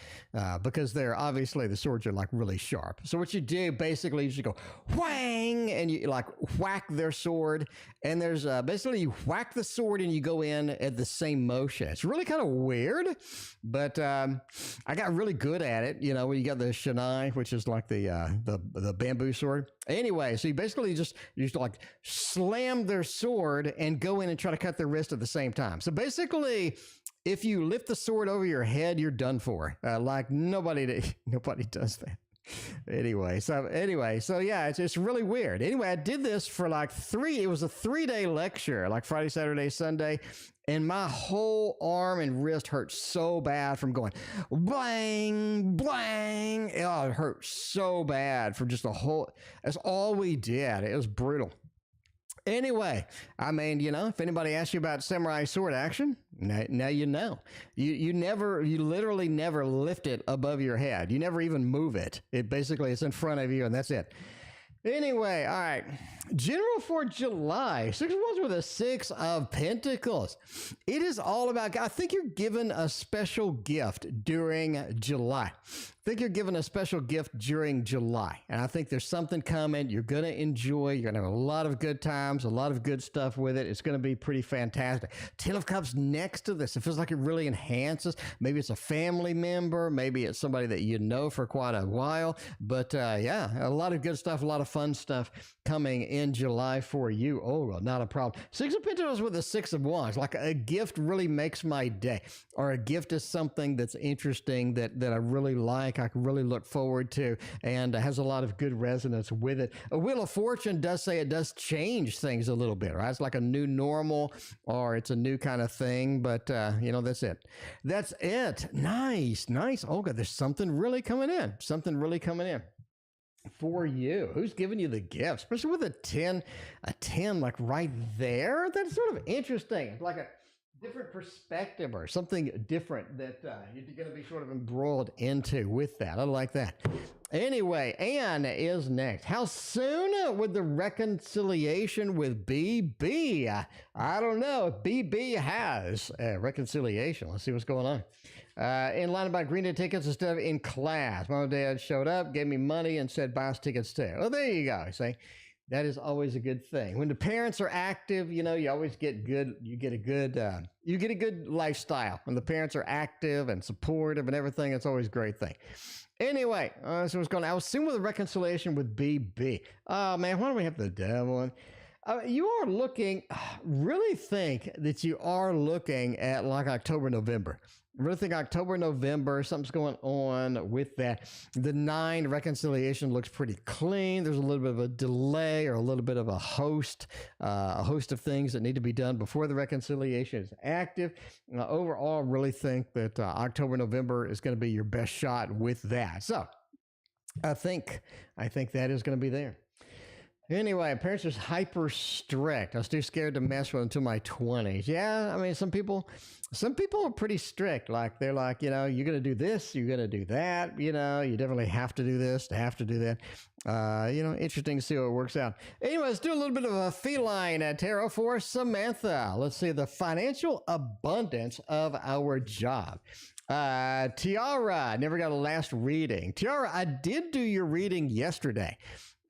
because they're obviously the swords are like really sharp. So what you do basically is you go whang, and you like whack their sword. And there's basically you whack the sword and you go in at the same motion. It's really kind of weird, but I got really good at it. When you got the shinai, which is like the bamboo sword. Anyway, so you basically just like slam their sword and go in and try to cut their wrist at the same time. So basically, if you lift the sword over your head, you're done for. Like nobody does that. Anyway, so yeah, it's really weird. Anyway, I did this for like it was a 3-day lecture, like Friday, Saturday, Sunday, and my whole arm and wrist hurt so bad from going blang, blang. Oh, it hurt so bad from just that's all we did. It was brutal. Anyway, if anybody asks you about samurai sword action, now you know. You literally never lift it above your head. You never even move it. It basically is in front of you, and that's it. Anyway, all right. General for July. 6 of Wands with a 6 of Pentacles. It is all about, I think you're given a special gift during July. I think you're given a special gift during July. And I think there's something coming you're going to enjoy. You're going to have a lot of good times, a lot of good stuff with it. It's going to be pretty fantastic. 10 of Cups next to this. It feels like it really enhances. Maybe it's a family member. Maybe it's somebody that you know for quite a while. But yeah, a lot of good stuff, a lot of fun stuff coming in July for you. Oh, not a problem. 6 of Pentacles with a 6 of Wands. Like a gift really makes my day. Or a gift is something that's interesting that I really like. I can really look forward to, and has a lot of good resonance with it. A Wheel of Fortune does say it does change things a little bit, right? It's like a new normal, or it's a new kind of thing, but that's it. That's it. Nice. Olga, there's something really coming in. For you. Who's giving you the gift? Especially with a 10 like right there. That's sort of interesting. It's like a different perspective or something different that you're going to be sort of embroiled into with that. I like that. Anyway, Anne is next. How soon would the reconciliation with BB? I don't know if BB has a reconciliation. Let's see what's going on. In line about green day tickets instead of in class. Mom and dad showed up, gave me money, and said buy us tickets too. Well, there you go. See, that is always a good thing. When the parents are active, you know, you always get good. You get a good lifestyle. When the parents are active and supportive and everything, it's always a great thing. Anyway, so what's going on? I was soon with a reconciliation with BB. Oh, man, why do we have the devil? You are looking, really think that you are looking at like October, November. Really think October, November, something's going on with that. The 9 reconciliation looks pretty clean. There's a little bit of a delay or a little bit of a host of things that need to be done before the reconciliation is active. Overall, really think that October, November is going to be your best shot with that. So I think that is going to be there. Anyway, parents are hyper strict. I was too scared to mess with until my 20s. Yeah, I mean, some people are pretty strict. Like, they're like, you know, you're going to do this, you're going to do that. You know, you definitely have to do this, have to do that. You know, interesting to see how it works out. Anyway, let's do a little bit of a feline tarot for Samantha. Let's see the financial abundance of our job. Tiara, never got a last reading. Tiara, I did do your reading yesterday.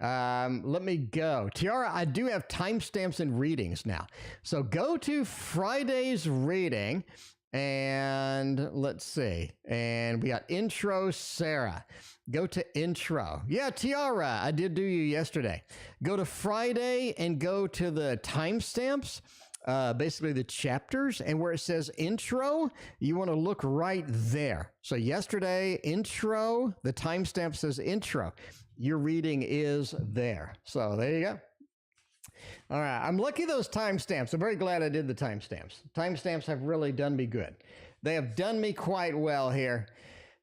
Let me go. Tiara, I do have timestamps and readings now. So go to Friday's reading and let's see. And we got intro Sarah. Go to intro. Yeah, Tiara, I did do you yesterday. Go to Friday and go to the timestamps. Basically the chapters, and where it says intro, you want to look right there. So yesterday, intro, the timestamp says intro. Your reading is there. So there you go. All right. I'm lucky those timestamps. I'm very glad I did the timestamps. Timestamps have really done me good. They have done me quite well here.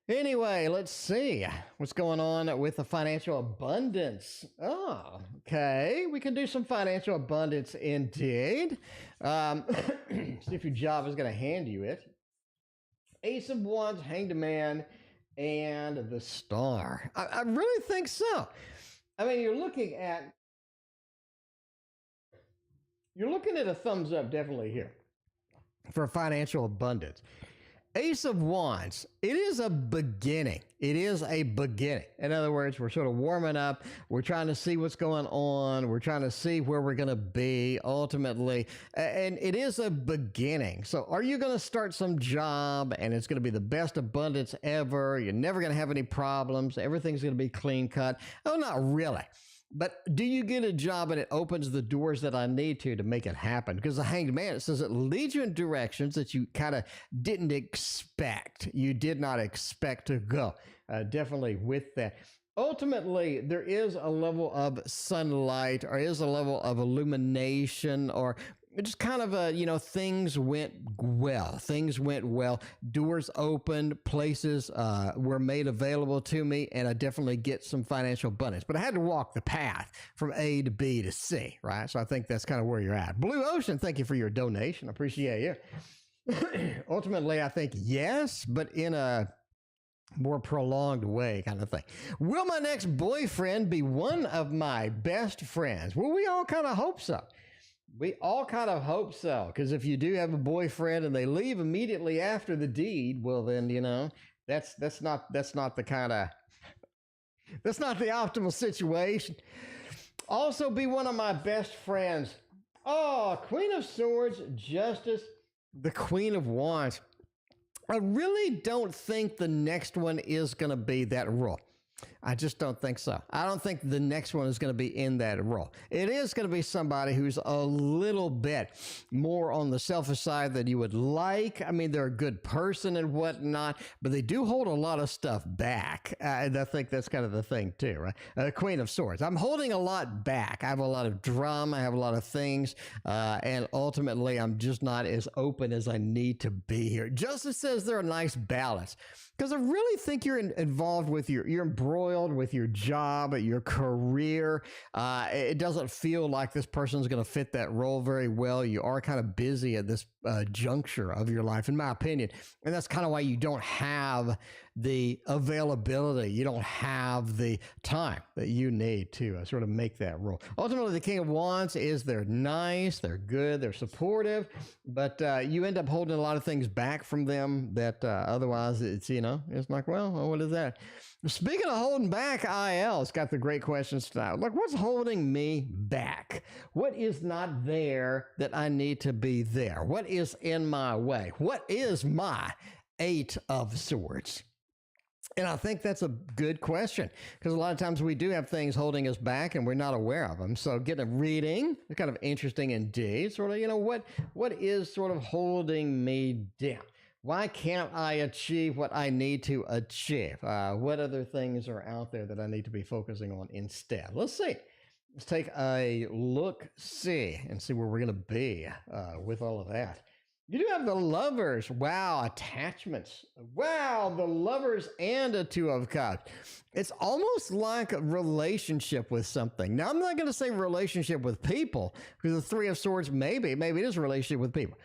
Anyway, let's see what's going on with the financial abundance. Oh, okay. We can do some financial abundance indeed. See if your job is going to hand you it. Ace of Wands, Hanged Man, and the Star. I really think so. I mean, you're looking at a thumbs up definitely here for financial abundance. Ace of Wands, it is a beginning. It is a beginning. In other words, we're sort of warming up. We're trying to see what's going on. We're trying to see where we're going to be ultimately. And it is a beginning. So are you going to start some job and it's going to be the best abundance ever? You're never going to have any problems. Everything's going to be clean cut. Oh, not really. But do you get a job and it opens the doors that I need to make it happen? Because the Hanged Man, it says it leads you in directions that you kind of didn't expect. You did not expect to go. Definitely with that. Ultimately, there is a level of sunlight or is a level of illumination or just kind of a, you know, things went well. Things went well. Doors opened, places were made available to me, and I definitely get some financial abundance. But I had to walk the path from A to B to C, right? So I think that's kind of where you're at. Blue Ocean, thank you for your donation. I appreciate you. Ultimately, I think yes, but in a more prolonged way kind of thing. Will my next boyfriend be one of my best friends? Well, we all kind of hope so. We all kind of hope so, because if you do have a boyfriend and they leave immediately after the deed, well then, you know, that's not the optimal situation. Also be one of my best friends. Oh, Queen of Swords, Justice, the Queen of Wands. I really don't think the next one is going to be that role. I just don't think so. I don't think the next one is going to be in that role. It is going to be somebody who's a little bit more on the selfish side than you would like. I mean, they're a good person and whatnot, but they do hold a lot of stuff back. And I think that's kind of the thing too, right? Queen of Swords. I'm holding a lot back. I have a lot of drama. I have a lot of things. And ultimately, I'm just not as open as I need to be here. Justice says they're a nice balance. Because I really think you're involved with you're embroiled with your job, your career. It doesn't feel like this person's going to fit that role very well. You are kind of busy at this juncture of your life, in my opinion. And that's kind of why you don't have the availability. You don't have the time that you need to sort of make that rule. Ultimately, the King of Wands is they're nice, they're good, they're supportive, but you end up holding a lot of things back from them that otherwise it's, it's like, well, what is that? Speaking of holding back, IL's got the great questions tonight. Like, what's holding me back? What is not there that I need to be there? What is in my way? What is my Eight of Swords? And I think that's a good question because a lot of times we do have things holding us back and we're not aware of them. So getting a reading is kind of interesting indeed. Sort of, what is sort of holding me down? Why can't I achieve what I need to achieve? What other things are out there that I need to be focusing on instead? Let's see. Let's take a look-see and see where we're going to be with all of that. You do have the Lovers. Wow, attachments. Wow, the Lovers and a Two of Cups. It's almost like a relationship with something. Now, I'm not going to say relationship with people because the Three of Swords, maybe it is a relationship with people.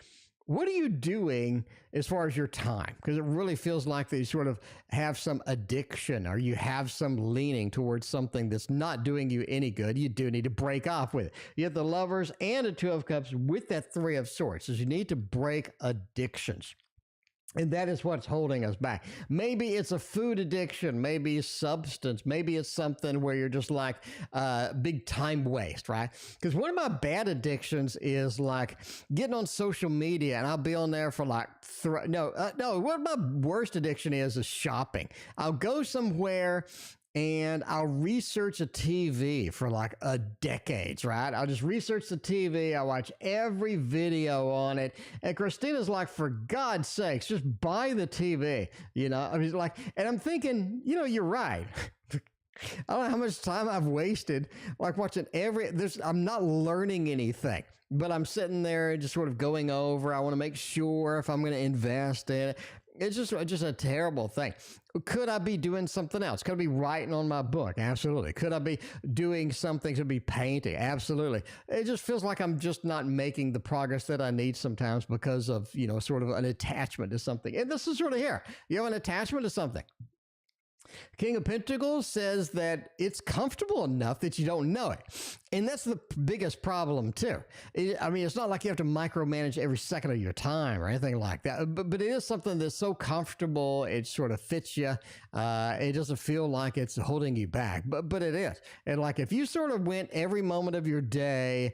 What are you doing as far as your time? Because it really feels like that you sort of have some addiction or you have some leaning towards something that's not doing you any good. You do need to break off with it. You have the Lovers and a Two of Cups with that Three of Swords. So you need to break addictions. And that is what's holding us back. Maybe it's a food addiction, maybe substance, maybe it's something where you're just like big time waste, right? Because one of my bad addictions is like getting on social media and I'll be on there for like, what my worst addiction is shopping. I'll go somewhere and I'll research a TV for like a decade, right? I'll just research the TV. I watch every video on it. And Christina's like, for God's sakes, just buy the TV, I mean, like, and I'm thinking, you're right. I don't know how much time I've wasted, like watching I'm not learning anything, but I'm sitting there just sort of going over. I want to make sure if I'm going to invest in it. It's just a terrible thing. Could I be doing something else? Could I be writing on my book? Absolutely. Could I be doing something to be painting? Absolutely. It just feels like I'm just not making the progress that I need sometimes because of, sort of an attachment to something. And this is sort of here. You have an attachment to something. King of Pentacles says that it's comfortable enough that you don't know it. And that's the biggest problem too. It's not like you have to micromanage every second of your time or anything like that, but it is something that's so comfortable, it sort of fits you. It doesn't feel like it's holding you back, but it is. And like if you sort of went every moment of your day,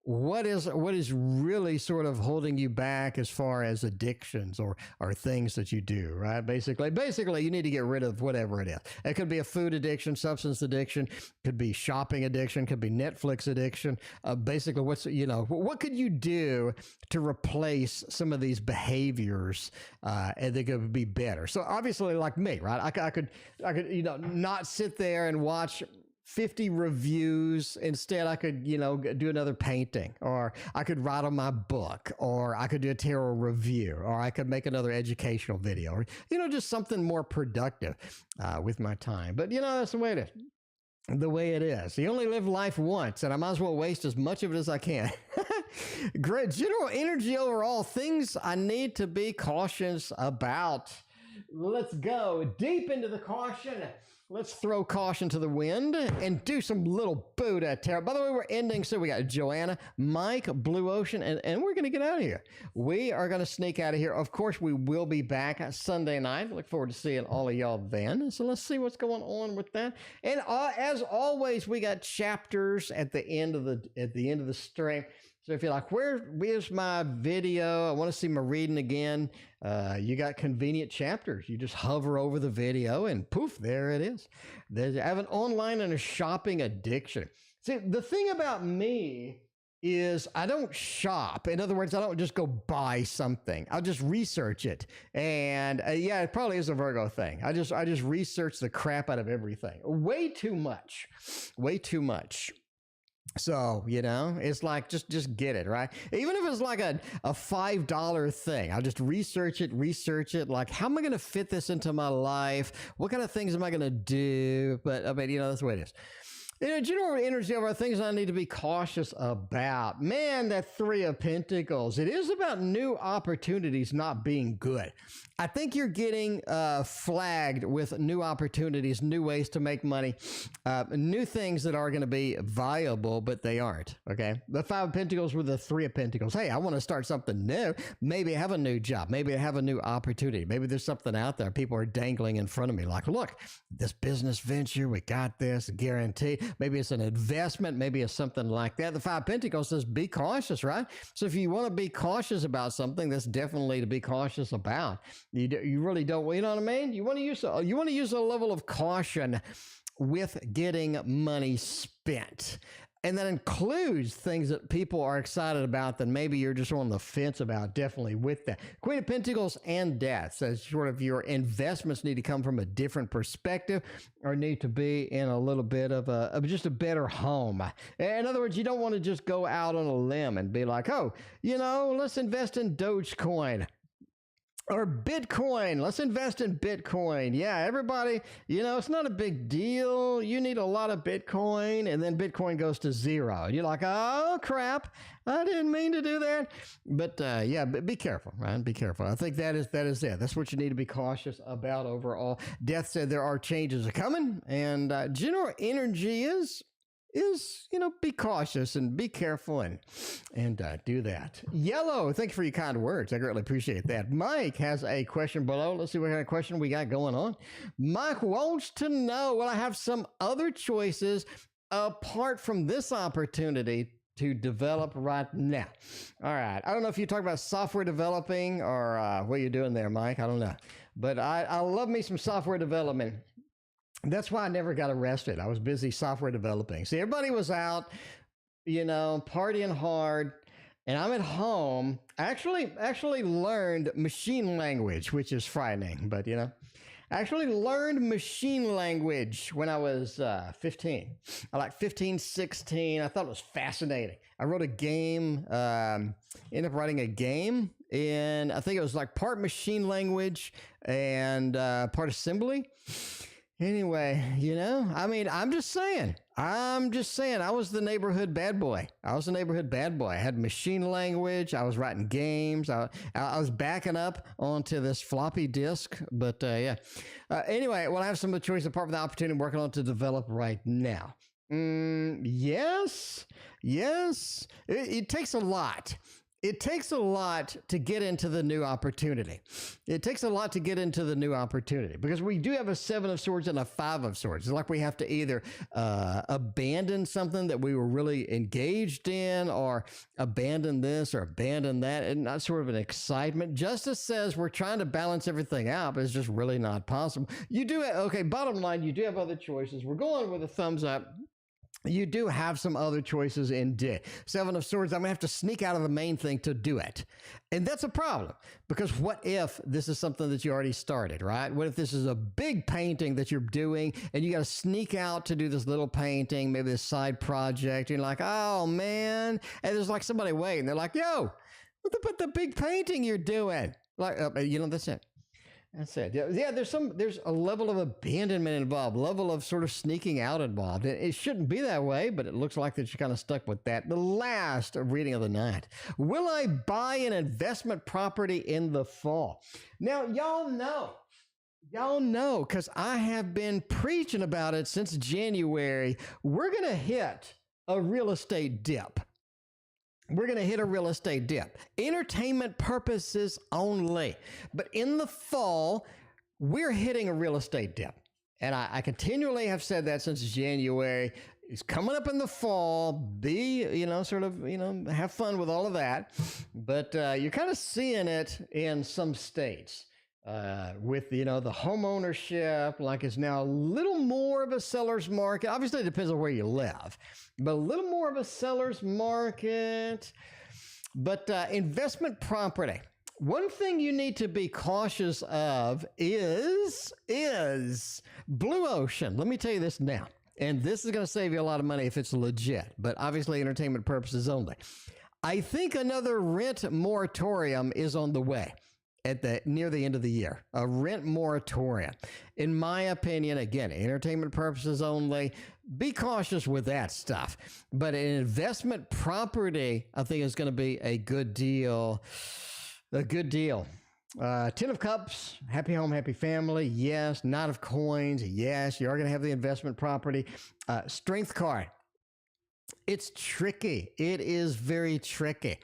what is really sort of holding you back as far as addictions or things that you do, right? Basically, you need to get rid of whatever it is. It could be a food addiction, substance addiction, could be shopping addiction, could be Netflix addiction. Basically, what could you do to replace some of these behaviors and they could be better? So obviously, like me, right? I could not sit there and watch 50 reviews. Instead, I could, do another painting, or I could write on my book, or I could do a tarot review, or I could make another educational video, or, just something more productive with my time. But, that's the way it is. The way it is. You only live life once, and I might as well waste as much of it as I can. Great. General energy overall, things I need to be cautious about. Let's go deep into the caution. Let's throw caution to the wind and do some little Buddha tarot. By the way, we're ending. So we got Joanna, Mike, Blue Ocean, and we're going to get out of here. We are going to sneak out of here. Of course, we will be back Sunday night. Look forward to seeing all of y'all then. So let's see what's going on with that. And as always, we got chapters at the end of the stream. So if you're like, where's my video? I want to see my reading again. You got convenient chapters. You just hover over the video and poof, there it is. I have an online and a shopping addiction. See, the thing about me is I don't shop. In other words, I don't just go buy something. I'll just research it. And it probably is a Virgo thing. I just research the crap out of everything. Way too much. So, it's like, just get it, right? Even if it's like a $5 thing, I'll just research it. Like, how am I going to fit this into my life? What kind of things am I going to do? But that's the way it is. General energy of our things I need to be cautious about. Man, that Three of Pentacles. It is about new opportunities not being good. I think you're getting flagged with new opportunities, new ways to make money, new things that are going to be viable, but they aren't, okay? The Five of Pentacles with the Three of Pentacles. Hey, I want to start something new. Maybe I have a new job. Maybe I have a new opportunity. Maybe there's something out there. People are dangling in front of me like, look, this business venture, we got this, guaranteed. Maybe it's an investment. Maybe it's something like that. The Five of Pentacles says be cautious, right? So if you want to be cautious about something, that's definitely to be cautious about. You really don't, you know what I mean? You want to use a level of caution with getting money spent. And that includes things that people are excited about that maybe you're just on the fence about, definitely with that. Queen of Pentacles and Death says sort of your investments need to come from a different perspective or need to be in a little bit of just a better home. In other words, you don't want to just go out on a limb and be like, oh, let's invest in Dogecoin. Or Bitcoin. Let's invest in Bitcoin. Yeah, everybody, it's not a big deal. You need a lot of Bitcoin, and then Bitcoin goes to zero. And you're like, oh, crap. I didn't mean to do that. But but be careful, right? Be careful. I think that is it. That's what you need to be cautious about overall. Death said there are changes coming, and general energy is be cautious and be careful and do that. Yellow, thank you for your kind words. I greatly appreciate that. Mike has a question below. Let's see what kind of question we got going on. Mike wants to know, will I have some other choices apart from this opportunity to develop right now? All right. I don't know if you talk about software developing or what you're doing there, Mike. I don't know. But I love me some software development. That's why I never got arrested. I was busy software developing. See, everybody was out, partying hard, and I'm at home. I actually learned machine language, which is frightening, but I actually learned machine language when I was 15. I like 15, 16. I thought it was fascinating. I wrote a game, ended up writing a game, and I think it was like part machine language and part assembly. Anyway, I'm just saying, I was the neighborhood bad boy. I had machine language. I was writing games. I was backing up onto this floppy disk. But anyway, I have some of the choices apart from the opportunity I'm working on to develop right now. Yes. It takes a lot. It takes a lot to get into the new opportunity. Because we do have a Seven of Swords and a Five of Swords. It's like we have to either abandon something that we were really engaged in or abandon this or abandon that, and not sort of an excitement. Justice says we're trying to balance everything out, but it's just really not possible. Bottom line, you do have other choices. We're going with a thumbs up. You do have some other choices indeed. Seven of Swords, I'm going to have to sneak out of the main thing to do it. And that's a problem, because what if this is something that you already started, right? What if this is a big painting that you're doing and you got to sneak out to do this little painting, maybe this side project. And you're like, oh, man. And there's like somebody waiting. They're like, yo, what about the big painting you're doing? Like, that's it. That's it. Yeah, there's a level of abandonment involved, level of sort of sneaking out involved. It shouldn't be that way, but it looks like that you're kind of stuck with that. The last reading of the night. Will I buy an investment property in the fall? Now, y'all know, because I have been preaching about it since January. We're going to hit a real estate dip. Entertainment purposes only. But in the fall, we're hitting a real estate dip. And I continually have said that since January. It's coming up in the fall. Have fun with all of that. But you're kind of seeing it in some states. With, the home ownership, like it's now a little more of a seller's market. Obviously, it depends on where you live, but a little more of a seller's market. But investment property, one thing you need to be cautious of is blue ocean. Let me tell you this now, and this is going to save you a lot of money if it's legit, but obviously entertainment purposes only. I think another rent moratorium is on the way. at the near the end of the year, a rent moratorium. In my opinion, again, entertainment purposes only. Be cautious with that stuff. But an investment property, I think, is going to be a good deal. A good deal. Ten of Cups, happy home, happy family. Yes. Knight of Coins. Yes. You are going to have the investment property. Strength card. It's tricky. It is very tricky.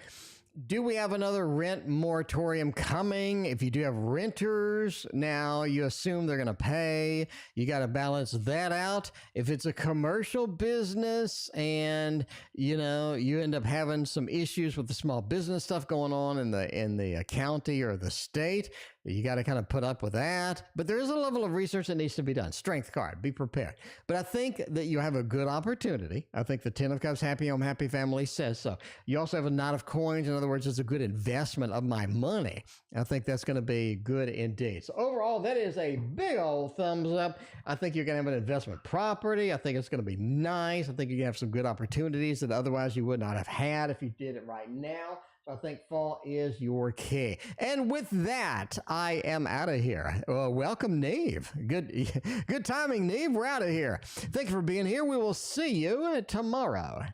Do we have another rent moratorium coming? If you do have renters, now you assume they're going to pay. You got to balance that out. If it's a commercial business and, you know, you end up having some issues with the small business stuff going on in the county or the state, you got to kind of put up with that. But there is a level of research that needs to be done. Strength card, be prepared. But I think that you have a good opportunity. I think the Ten of Cups, happy home, happy family says so. You also have a Knight of Coins. In other words, it's a good investment of my money. I think that's going to be good indeed. So overall, that is a big old thumbs up. I think you're going to have an investment property. I think it's going to be nice. I think you're going to have some good opportunities that otherwise you would not have had if you did it right now. So I think fall is your key. And with that, I am out of here. Well, welcome, Neve. Good timing, Neve. We're out of here. Thank you for being here. We will see you tomorrow.